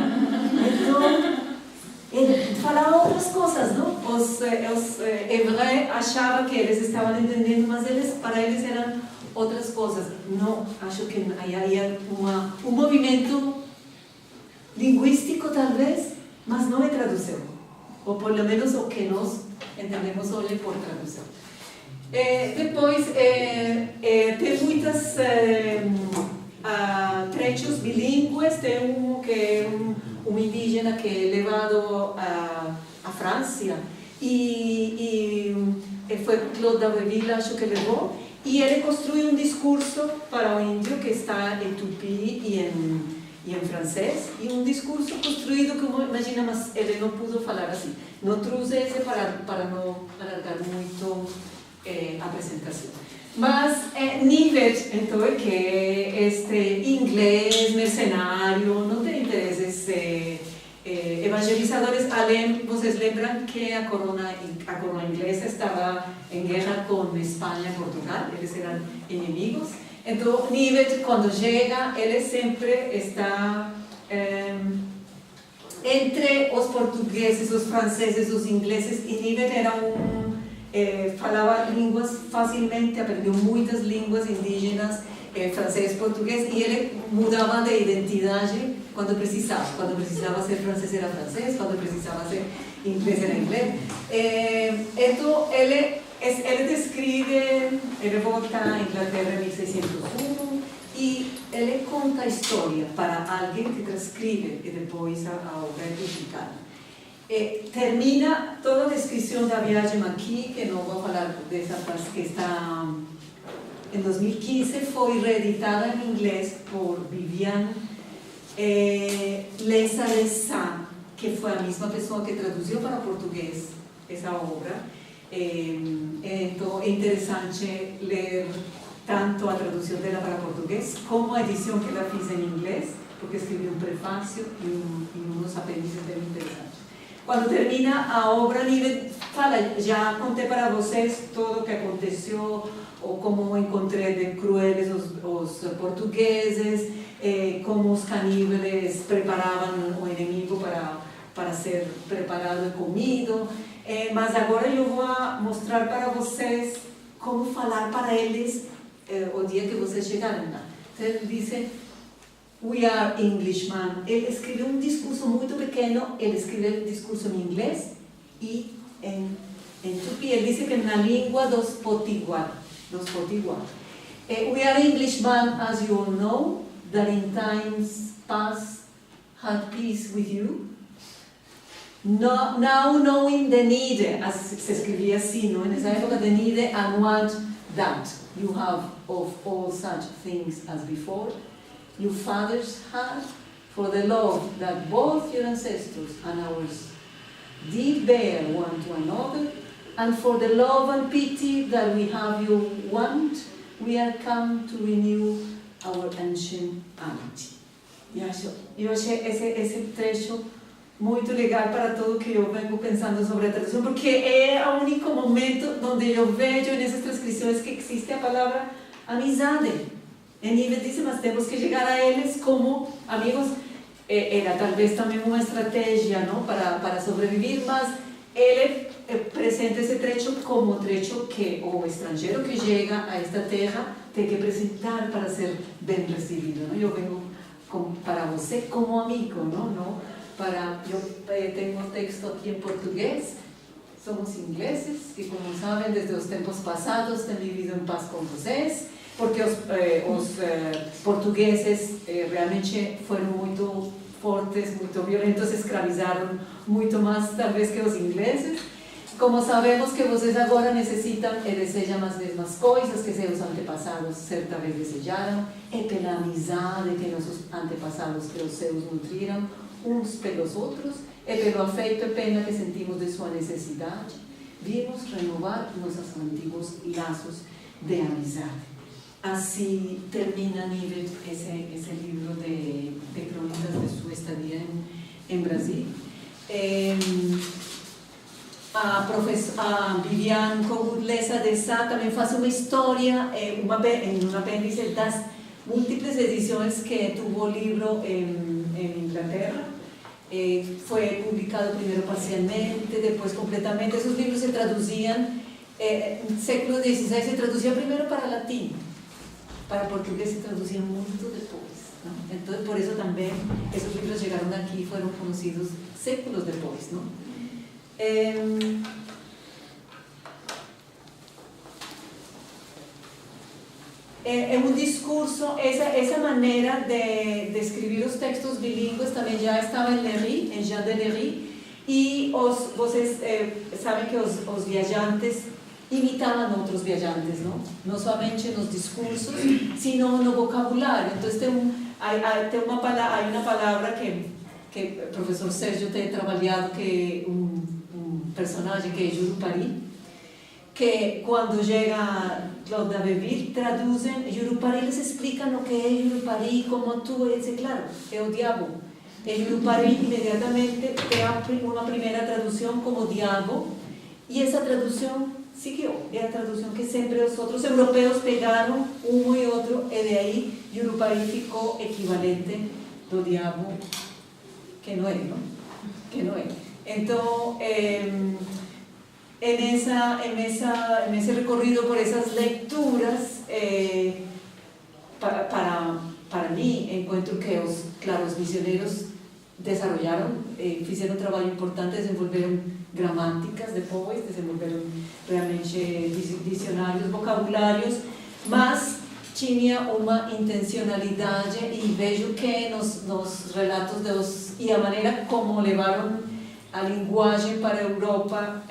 Então, ele falava outras coisas, não? Os hebreus achavam que eles estavam entendendo, mas para eles eram outras coisas. Não, acho que havia um movimento linguístico, talvez, mas não é tradução. Ou pelo menos o que nós entendemos hoje por tradução. Depois, tem muitos trechos bilíngues. Tem que é um indígena que é levado à França e foi Claude Dabreville, acho que levou, e ele construiu um discurso para o índio que está em tupi e em francês, e um discurso construído como, imagina, mas ele não pôde falar assim. Não trouxe esse para não alargar muito a apresentação. Mas Nivet, então, que é este inglês mercenário, não tem interesses evangelizadores, além, vocês lembram que a coroa inglesa estava em guerra com Espanha e Portugal, eles eram inimigos. Então, Nivet, quando chega, ele sempre está entre os portugueses, os franceses, os ingleses, e Nivet era falava línguas facilmente, aprendeu muitas línguas indígenas, francês, português, e ele mudava de identidade quando precisava. Quando precisava ser francês era francês, quando precisava ser inglês era inglês. Então, ele descreve, ele volta à Inglaterra em 1601 e ele conta a história para alguém que transcreve e depois a obra é publicada. Termina toda a descrição da viagem aqui, que não vou falar dessa parte que está em 2015, foi reeditada em inglês por Viviane Lessa, que foi a mesma pessoa que traduziu para português essa obra. Então é interessante ler tanto a tradução dela para português como a edição que ela fez em inglês, porque escribió un prefacio y unos apéndices bem interessantes. Quando termina a obra, Nive fala: já contei para vocês tudo o que aconteceu, ou como encontrei de crueles os portugueses, como os caníbales preparavam o inimigo para ser preparado e comido. Mas agora eu vou mostrar para vocês como falar para eles o dia que vocês chegarem lá. Então ele diz: We are Englishmen. Ele escreveu um discurso muito pequeno, ele escreveu um discurso em inglês e em tupi. Ele diz que na língua dos potiguar. We are Englishmen, as you all know, that in times past had peace with you. Now knowing the need, as se escrevia assim, não? Nessa época, the need and want that you have of all such things as before, your fathers had, for the love that both your ancestors and ours did bear one to another, and for the love and pity that we have you want, we are come to renew our ancient amity. Eu achei esse trecho muito legal para tudo que eu venho pensando sobre a tradução, porque é o único momento onde eu vejo nessas transcrições que existe a palavra amizade. E Nive diz: mas temos que chegar a eles como amigos. Era talvez também uma estratégia, não, para sobreviver, mas ele apresenta esse trecho como o trecho que o estrangeiro que chega a esta terra tem que apresentar para ser bem recebido. Não? Eu venho para você como amigo, não? Eu tenho um texto aqui em português. Somos ingleses que, como sabem, desde os tempos passados têm vivido em paz com vocês, porque os portugueses realmente foram muito fortes, muito violentos, escravizaram muito mais talvez que os ingleses. Como sabemos que vocês agora necessitam e desejam as mesmas coisas que seus antepassados certa vez desejaram, é pela amizade que nossos antepassados que os seus nutriram uns pelos outros, e pelo afeto e pena que sentimos de sua necessidade, vimos renovar nossos antigos laços de amizade. Assim termina Nive esse livro de crônicas de sua estadia em Brasil. A Viviane Kogut-Lessa de Sá também faz uma história, em um apêndice das múltiplas edições que teve o livro em Inglaterra. Foi publicado primeiro parcialmente, depois completamente. Esses livros se traduziam, no século XVI se traduzia primeiro para latim, para português se traduzia muito depois. Não? Então, por isso também, esses livros chegaram aqui e foram conhecidos séculos depois. Não? É um discurso, essa maneira de escrever os textos bilíngues também já estava em Léry, em Jean de Léry, e vocês sabem que os viajantes imitavam outros viajantes, não somente nos discursos, sino no vocabulário. Então há uma palavra que o professor Sérgio tem trabalhado, que é um personagem que é Jurupari, que quando chega Claude Abbeville, traduzem Jurupari, eles explicam o que é Jurupari, como atua, etc. Claro, é o diabo. E Jurupari imediatamente tem uma primeira tradução como diabo, e essa tradução seguiu. É a tradução que sempre os outros europeus pegaram, um e outro, e daí Jurupari ficou equivalente do diabo, que não é, não? Que não é. Então, en ese recorrido por esas lecturas, para mí encuentro que los misioneros desarrollaron, hicieron un trabajo importante, desenvolveram gramáticas depois, desenvolveram realmente dicionários, vocabulários, mas tinha uma intencionalidade, e vejo que nos relatos e a maneira como levaram a linguagem para a Europa,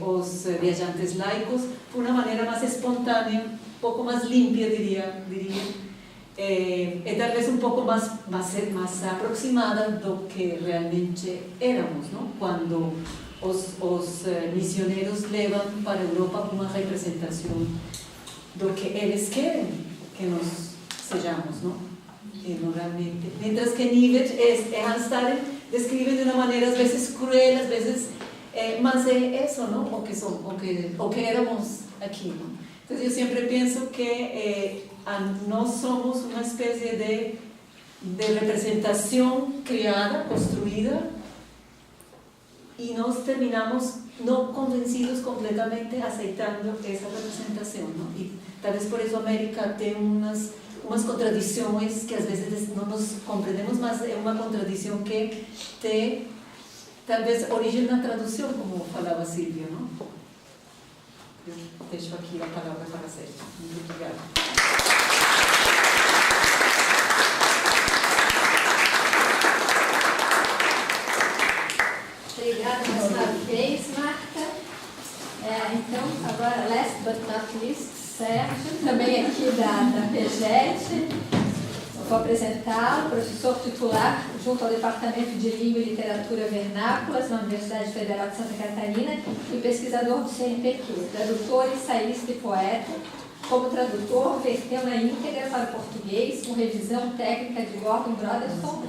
os viajantes laicos, foi uma maneira mais espontânea, um pouco mais limpa, diria, e talvez um pouco mais aproximada do que realmente éramos, não? Quando os missioneros levam para a Europa uma representação do que eles querem que nós sejamos, não? pequeno realmente. Mientras que Nietzsche Hans Staden describe de una manera a veces cruel, a veces más de eso, ¿no? O que éramos aquí, ¿no? Entonces yo siempre pienso que no somos una especie de representación creada, construida, y nos terminamos no convencidos completamente aceptando esa representación, ¿no? Y tal vez por eso América tiene unas contradicciones que a veces no nos comprendemos más, es una contradicción que tal vez origina una traducción, como falaba Silvia, ¿no? Eu deixo aqui a palavra para Sérgio. Muito obrigada. Obrigada mais uma vez, Marta. Então, agora, last but not least, Sérgio, também aqui da PEGET. Vou apresentá-lo, professor titular junto ao Departamento de Língua e Literatura Vernáculas na Universidade Federal de Santa Catarina e pesquisador do CNPq, tradutor, ensaísta e poeta. Como tradutor, verteu na íntegra para o português, com revisão técnica de Gordon Brotherston,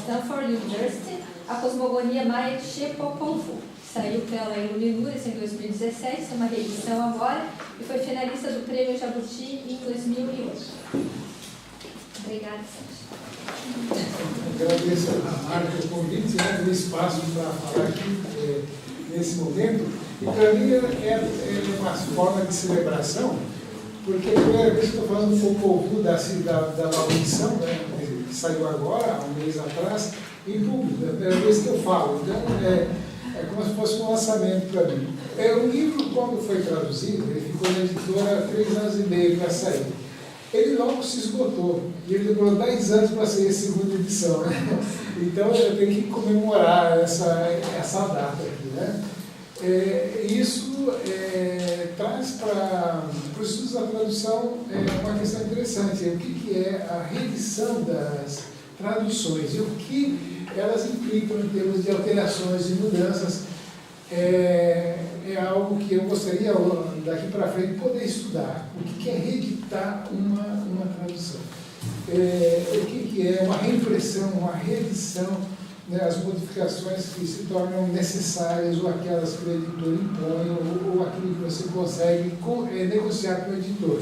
Stanford University, a Cosmogonia Maia de Che Popol Vuh. Saiu pela Illuminures em 2017, uma reedição agora, e foi finalista do Prêmio Jabuti em 2008. Obrigada, Sérgio. Agradeço a Marta o convite, o espaço para falar aqui nesse momento. E para mim é uma forma de celebração, porque é a primeira vez que estou falando do Popol Vuh da audição, né, que saiu agora, há um mês atrás, em público. É a primeira vez que eu falo. Então, é como se fosse um lançamento para mim. O livro, quando foi traduzido, ele ficou na editora há 3 anos e meio para sair. Ele logo se esgotou, e ele demorou 10 anos para sair a segunda edição, né? Então eu tenho que comemorar essa data aqui, né? Isso traz para os estudos da tradução uma questão interessante, o que é a reedição das traduções e o que elas implicam em termos de alterações e mudanças. É algo que eu gostaria, daqui para frente, poder estudar. O que é reeditar uma tradução? O que é uma reimpressão, uma reedição, né, as modificações que se tornam necessárias, ou aquelas que o editor impõe, ou aquilo que você consegue negociar com o editor.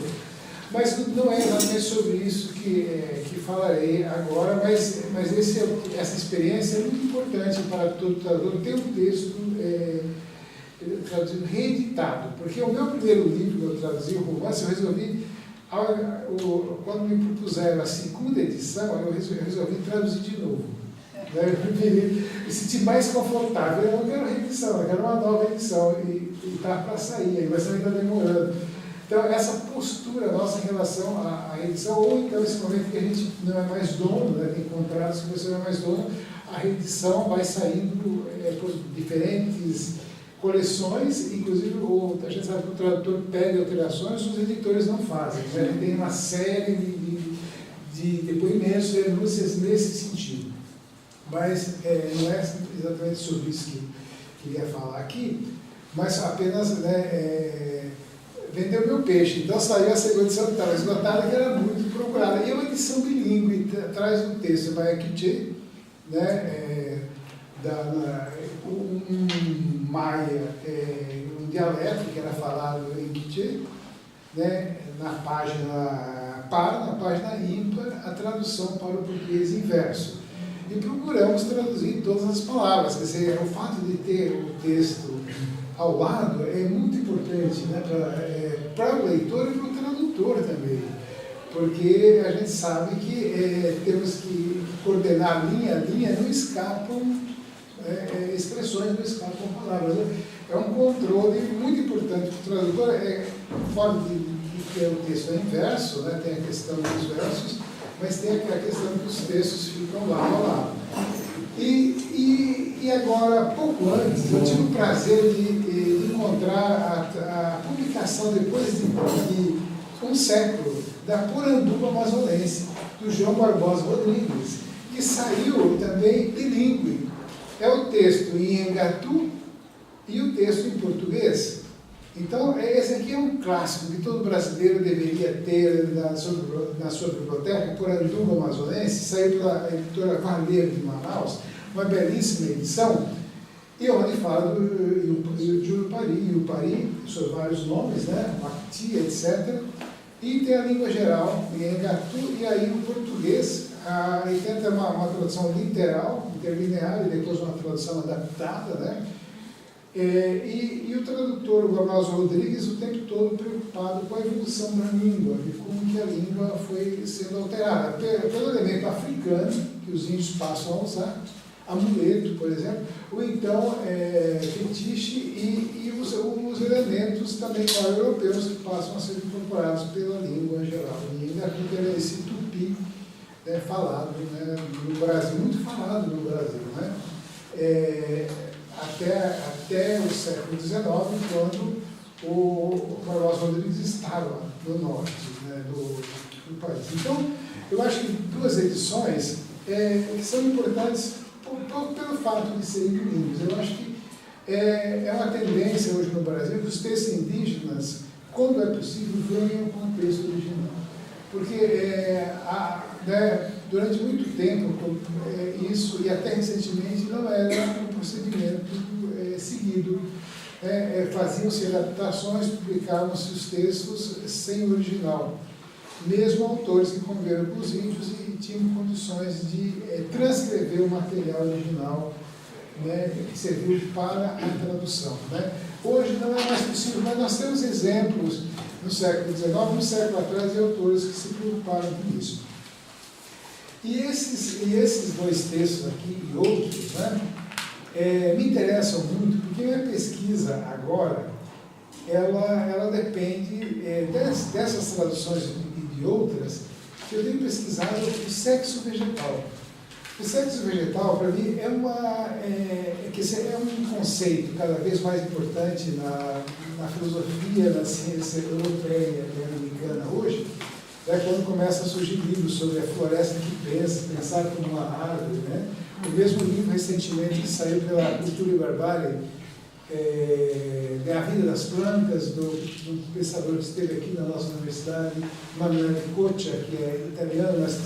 Mas não é exatamente sobre isso que falarei agora, mas essa experiência é muito importante para todo tradutor ter um texto traduzido, reeditado, porque o meu primeiro livro que eu traduzi, o romance, eu resolvi, quando me propuseram a segunda edição, eu resolvi traduzir de novo. Eu me senti mais confortável, eu não quero reedição, eu quero uma nova edição, e está para sair, mas também está demorando. Então, essa postura nossa em relação à reedição, ou então esse momento que a gente não é mais dono, né, tem contratos que você não é mais dono, a reedição vai saindo por diferentes coleções, inclusive a gente sabe que o tradutor pede alterações, os editores não fazem. Né? Tem uma série de depoimentos, denúncias nesse sentido. Mas não é exatamente sobre isso que eu ia falar aqui, mas apenas vender o meu peixe. Então saiu a segunda edição que estava esgotada, que era muito procurada. E é uma edição bilíngue, traz um texto, vai a Quiché, né, um maia, um dialeto que era falado em Quiché, né, na página par, na página ímpar, a tradução para o português inverso. E procuramos traduzir todas as palavras, quer dizer, o fato de ter o texto ao lado é muito importante, né, para o leitor e para o tradutor também, porque a gente sabe que temos que coordenar linha a linha, não escapam expressões, não escapam palavras. É um controle muito importante para o tradutor, fora de que o texto é inverso, né, tem a questão dos versos, mas tem a questão que os textos ficam lado a lado. E agora, pouco antes, eu tive o prazer de encontrar a publicação, depois de um século, da Poranduba Amazonense, do João Barbosa Rodrigues, que saiu também bilíngue. É o texto em Engatu e o texto em português. Então, esse aqui é um clássico que todo brasileiro deveria ter na sua biblioteca, Poranduba Amazonense, saiu pela editora Varneiro de Manaus, uma belíssima edição, e onde fala de Urupari, Urupari, seus vários nomes, né, Macti, etc., e tem a língua geral, Engatu, e aí o português, e tenta uma tradução literal, interlinear, e depois uma tradução adaptada, né? E o tradutor, o Barbosa Rodrigues, o tempo todo preocupado com a evolução da língua, e como que a língua foi sendo alterada, pelo elemento africano, que os índios passam a usar, amuleto, por exemplo, ou então fetiche e os elementos também europeus que passam a ser incorporados pela língua geral. E ainda tem esse tupi, né, falado, né, no Brasil, muito falado no Brasil, né? Até o século XIX, quando o Barbosa Rodrigues estava no norte, né, do país. Então, eu acho que duas edições que são importantes pelo fato de serem bilíngues. Eu acho que é uma tendência hoje no Brasil que os textos indígenas, quando é possível, venham com o texto original. Porque durante muito tempo, isso, e até recentemente, não era um procedimento seguido. Faziam-se adaptações, publicavam-se os textos sem o original. Mesmo autores que conviveram com os índios e tinham condições de transcrever o material original, né, que serviu para a tradução. Né? Hoje não é mais possível, mas nós temos exemplos no século XIX, no século atrás, de autores que se preocuparam com isso. E esses dois textos aqui e outros, né, me interessam muito, porque minha pesquisa agora, ela depende dessas traduções e de outras, que eu tenho pesquisado o sexo vegetal. O sexo vegetal, para mim, é um conceito cada vez mais importante na filosofia, na ciência europeia e americana hoje, quando começam a surgir livros sobre a floresta que pensa, pensar como uma árvore, né? O mesmo livro recentemente que saiu pela Cultura e Barbárie, A Vida das Plantas, do pensador que esteve aqui na nossa universidade, Manuel Coccia, que é italiano, mas que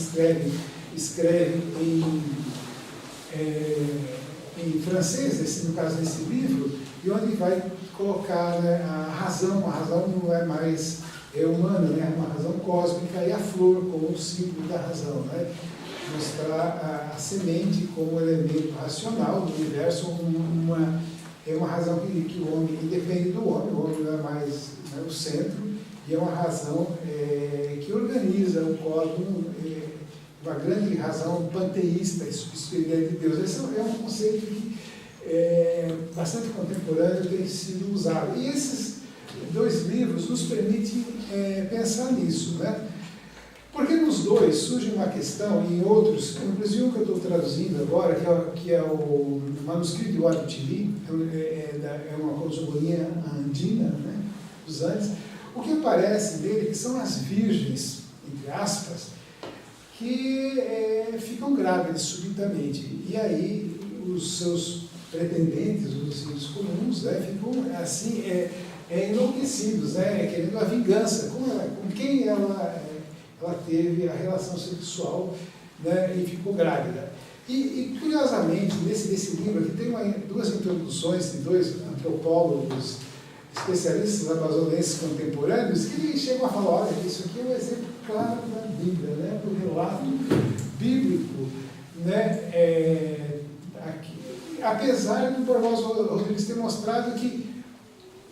escreve em francês, no caso desse livro, e onde vai colocar, né, a razão não é mais humana, né, é uma razão cósmica, e a flor como o símbolo da razão, né? Mostrar a semente como elemento racional do universo, é uma razão que o homem independe do homem, o homem não é mais, né, o centro, e é uma razão que organiza o cosmos, uma grande razão panteísta, espiritual de Deus. Esse é um conceito que bastante contemporâneo tem sido usado. E esses dois livros nos permitem pensar nisso, né? Porque nos dois surge uma questão, e em outros, inclusive o que eu estou traduzindo agora, que é o manuscrito de Huautili, é uma cosmogonia andina, né, dos Andes. O que aparece dele que são as virgens, entre aspas, que ficam grávidas subitamente. E aí os seus pretendentes, os índios comuns, né, ficam assim, enlouquecidos, né, querendo a vingança, com quem ela teve a relação sexual, né, e ficou grávida. E curiosamente, nesse livro aqui tem duas introduções de dois antropólogos especialistas amazonenses contemporâneos que chegam a falar, olha, isso aqui é um exemplo claro da Bíblia, né, do relato bíblico, né, aqui, apesar do Barbosa Rodrigues ter mostrado que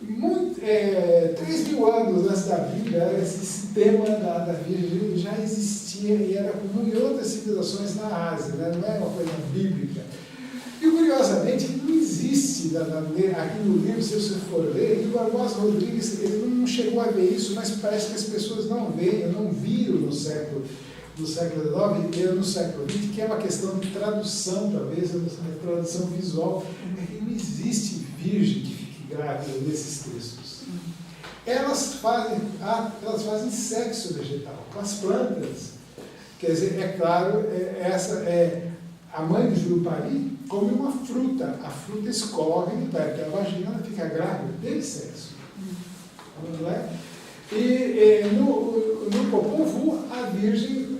3.000 anos antes da Bíblia, esse tema da Virgem já existia e era comum em outras civilizações na Ásia, né? Não é uma coisa bíblica. E curiosamente, não existe aqui no livro, se você for ler, e o Barbosa Rodrigues ele não chegou a ver isso, mas parece que as pessoas não viram no século XIX e no século XX, que é uma questão de tradução, talvez, uma tradução visual, que não existe virgem que fique grávida nesses textos. Elas fazem sexo vegetal com as plantas. Quer dizer, é claro, a mãe de Jurupari come uma fruta, a fruta escorre, vai até a vagina, ela fica grávida, teve sexo. não é? E no Popol Vuh, a Virgem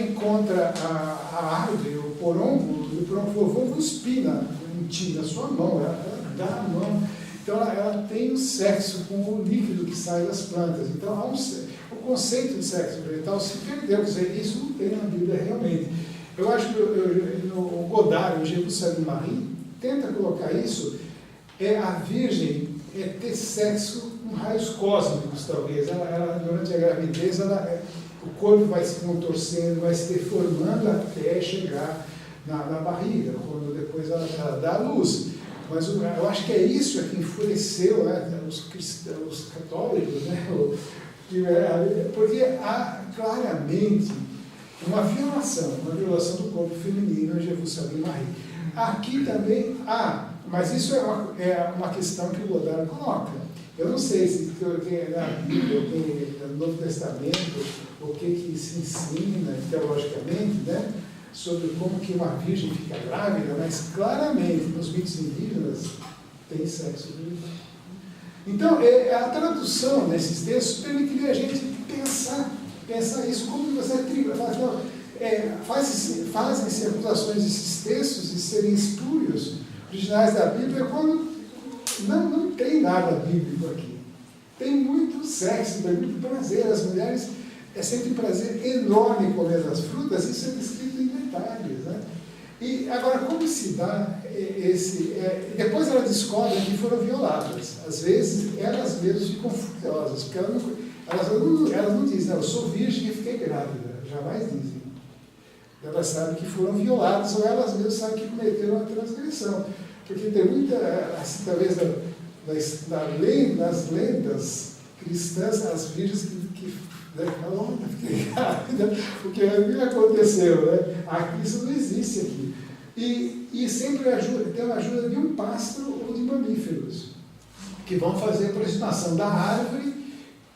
encontra a árvore, o porongo, e o porongo falou, vou cuspir em ti, na sua mão, ela dá a mão. Então ela tem o sexo com o líquido que sai das plantas. Então o conceito de sexo vegetal se perdeu, quer dizer, isso não tem na Bíblia realmente. Eu acho que no Godard, o Jesus Salim-Marie, tenta colocar isso, a Virgem ter sexo com raios cósmicos, talvez. Ela durante a gravidez, o corpo vai se contorcendo, vai se deformando até chegar na barriga, quando depois ela dá a luz. Mas eu acho que é isso que enfureceu, né, os católicos, né, porque há claramente uma violação do corpo feminino em Jesus Salim-Marie. Aqui também há, mas isso é uma questão que o Godard coloca. Eu não sei se na Bíblia, no Novo Testamento, o que se ensina teologicamente, né, sobre como que uma virgem fica grávida, mas claramente nos mitos indígenas tem sexo virgem. Então, a tradução desses textos permitiria a gente pensar isso como você fazem-se acusações desses textos de serem espúrios, originais da Bíblia, quando não tem nada bíblico aqui. Tem muito sexo, tem muito prazer. As mulheres sentem prazer enorme comer as frutas, isso é descrito em detalhes, né? E agora, como se dá depois elas descobrem que foram violadas. Às vezes, elas mesmas ficam furiosas, porque elas não dizem, eu sou virgem e fiquei grávida. Jamais dizem. Elas sabem que foram violadas, ou elas mesmas sabem que cometeram uma transgressão. Porque tem muita, assim, talvez, nas lendas cristãs, as virgens que fiquei grávida, porque o que aconteceu, né? Aqui isso não existe aqui. E sempre tem a ajuda de um pássaro ou de mamíferos, que vão fazer a aproximação da árvore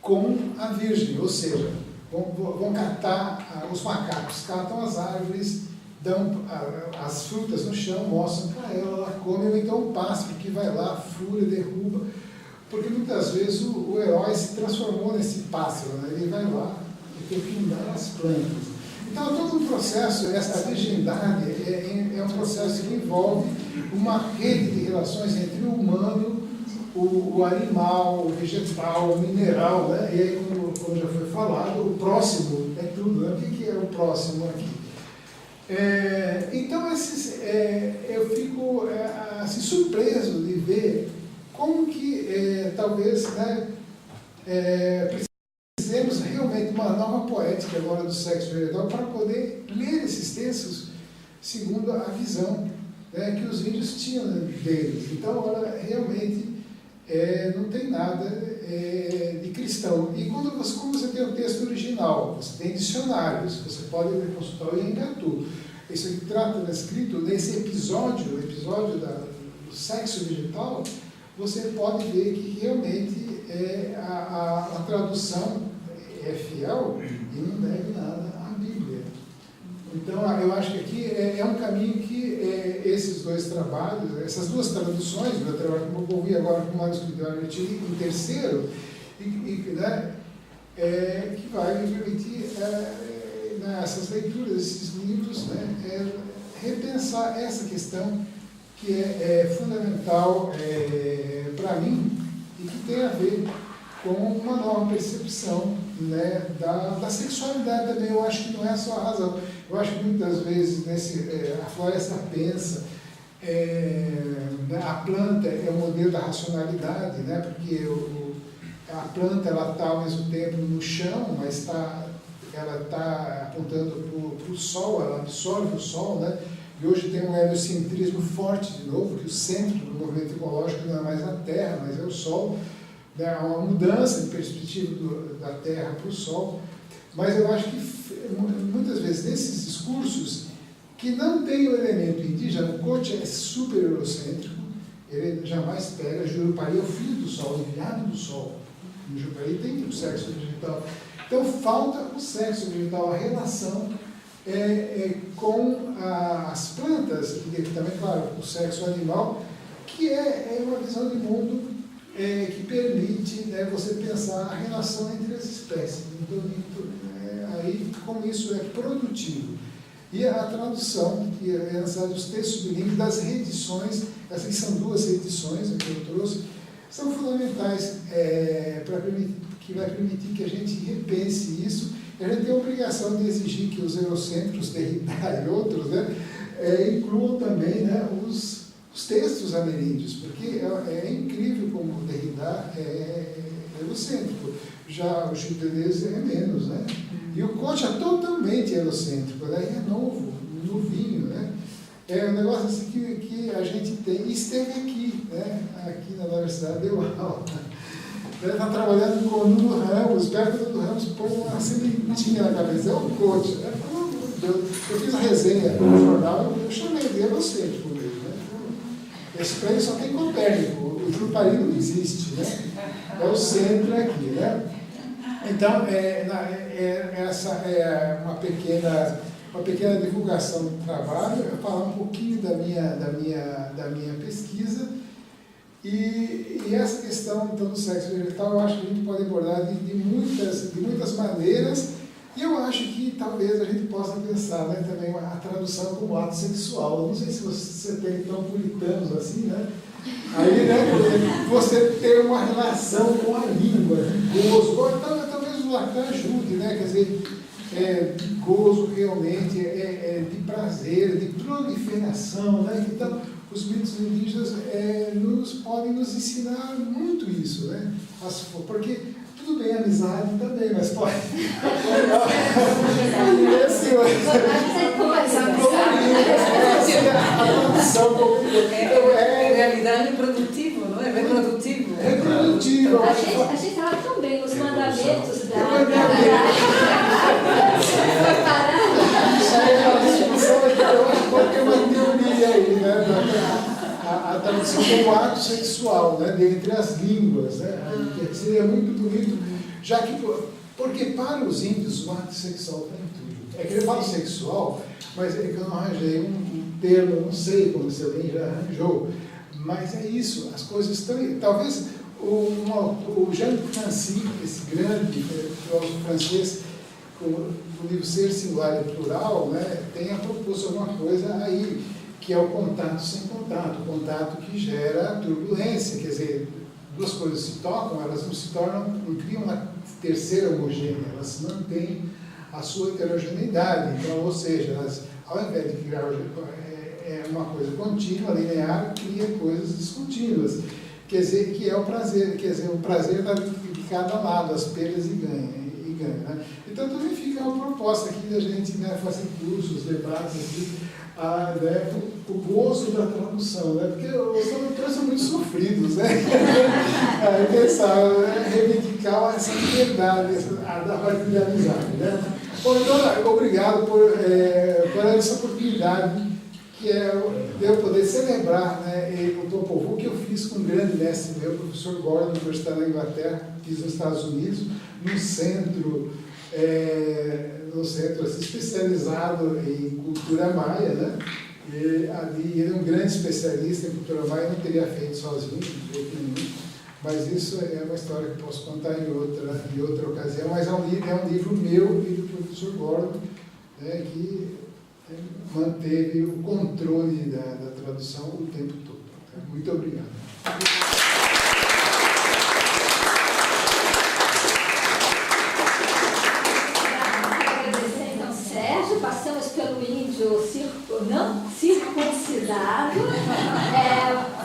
com a virgem, ou seja, vão catar, os macacos catam as árvores, dão as frutas no chão, mostram para ela, ela come, ou então o pássaro que vai lá, fura, derruba, porque muitas vezes o herói se transformou nesse pássaro, né? Ele vai lá e tem que inundar as plantas. Então, todo um processo, essa virgindade é um processo que envolve uma rede de relações entre o humano, o animal, o vegetal, o mineral, né? E aí, como já foi falado, o próximo é tudo, né? O que é o próximo aqui? Então, eu fico assim, surpreso de ver como que talvez, né, precisemos realmente uma nova poética agora do sexo vegetal para poder ler esses textos segundo a visão, né, que os índios tinham deles. Então, agora, realmente, não tem nada de cristão. E como você tem o texto original, você tem dicionários, você pode consultar o Iengatu. Isso aqui trata, escrito nesse episódio do sexo vegetal, você pode ver que realmente a tradução é fiel e não deve nada à Bíblia. Então, eu acho que aqui é um caminho que esses dois trabalhos, essas duas traduções, meu trabalho que eu ouvi agora com o manuscrito de Argentina, em terceiro, né, que vai me permitir, nessas leituras, esses livros, né, repensar essa questão que é fundamental para mim e que tem a ver com uma nova percepção, né, da sexualidade também. Eu acho que não é só a razão. Eu acho que muitas vezes a floresta pensa, a planta é o modelo da racionalidade, né, porque a planta está ao mesmo tempo no chão, mas ela está apontando para o sol, ela absorve o sol, né? E hoje tem um heliocentrismo forte de novo, que o centro do movimento ecológico não é mais a Terra, mas é o Sol. Né? Há uma mudança de perspectiva da Terra para o Sol. Mas eu acho que muitas vezes nesses discursos que não tem o elemento indígena, o Coach é super eurocêntrico, ele jamais pega, Jurupari é o filho do Sol, enviado do Sol. No Jurupari tem o sexo vegetal. Então falta o sexo vegetal, a relação com as plantas, e também, claro, o sexo animal, que é uma visão de mundo que permite, né, você pensar a relação entre as espécies. Então, aí, como isso é produtivo. E a tradução, que é necessário os textos bilíngues das reedições, essas são 2 reedições que eu trouxe, são fundamentais que vai permitir que a gente repense isso. A gente tem a obrigação de exigir que os eurocêntricos, Derrida e outros, né, incluam também, né, os textos ameríndios, porque é incrível como o Derrida é eurocêntrico, já o Gilles Deleuze é menos, né? E o Comte é totalmente eurocêntrico, né? É novinho, né? É um negócio assim que a gente tem, e esteve aqui, né? Aqui na universidade, deu aula. Ele está trabalhando com o Nuno Ramos, perto do Nuno Ramos põe uma sementinha na cabeça, é um Comte, né? Eu fiz a resenha no jornal, eu chamei de eurocêntrico mesmo, né? Esse prêmio só tem Copérnico, o Jupari não existe, né? É o centro aqui, né? Então, essa é uma pequena divulgação do trabalho, eu falar um pouquinho da minha pesquisa, e essa questão então, do sexo vegetal, eu acho que a gente pode abordar de muitas maneiras, e eu acho que talvez a gente possa pensar, né, também a tradução como ato sexual. Eu não sei se você tem tão puritanos assim, né? Aí, né, você ter uma relação com a língua, de gozo, então, talvez o Lacan ajude, né? Quer dizer, de gozo realmente, de prazer, de proliferação, né? Então, os mitos indígenas podem nos ensinar muito isso, né? Porque tudo bem, amizade também, mas pode. Em realidade é produtivo, não é? É produtivo. É produtivo. A gente estava tão bem nos mandamentos da... Eu acho que pode ter uma teoria aí, né? A tradução como ato sexual, né? Entre as línguas, né? Que seria muito bonito, já que... Porque para os índios o ato sexual está em tudo. É que ele fala sexual, mas é que eu não arranjei um termo, eu não sei como se alguém já arranjou, mas é isso, as coisas estão... Talvez o Jean Franci, esse grande filósofo francês, o livro Ser Singular e Plural, né, tenha proposto alguma coisa aí, que é o contato sem contato, o contato que gera turbulência, quer dizer, 2 coisas se tocam, elas não se tornam, não criam uma terceira homogênea, elas mantêm a sua heterogeneidade, então, ou seja, elas, ao invés de criar uma coisa contínua, linear, cria coisas descontínuas, quer dizer, que é o prazer, quer dizer, o prazer está de cada lado, as perdas e ganha. Né? Então também fica uma proposta aqui da gente, né, fazer cursos, debates aqui, né, o gozo da tradução, né? Porque os tradutores são muito sofridos, né? Pensar, reivindicar essa liberdade da partilharizada, né? Bom, então, obrigado por essa oportunidade que é de eu poder celebrar, né, o Topovu, que eu fiz com um grande mestre meu, o professor Gordon, na Universidade da Inglaterra, fiz nos Estados Unidos, num centro assim, especializado em cultura maia, né? Ele é um grande especialista em cultura maia, não teria feito sozinho, de jeito nenhum, mas isso é uma história que posso contar em outra ocasião, mas é um livro meu e do professor Gordon, né, que manteve o controle da tradução o tempo todo. Muito obrigado. Agradecer então, Sérgio, passamos pelo índio não circuncidado,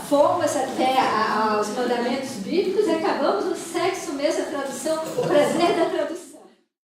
fomos até aos mandamentos bíblicos e acabamos no sexo mesmo, a tradução, o prazer da tradução.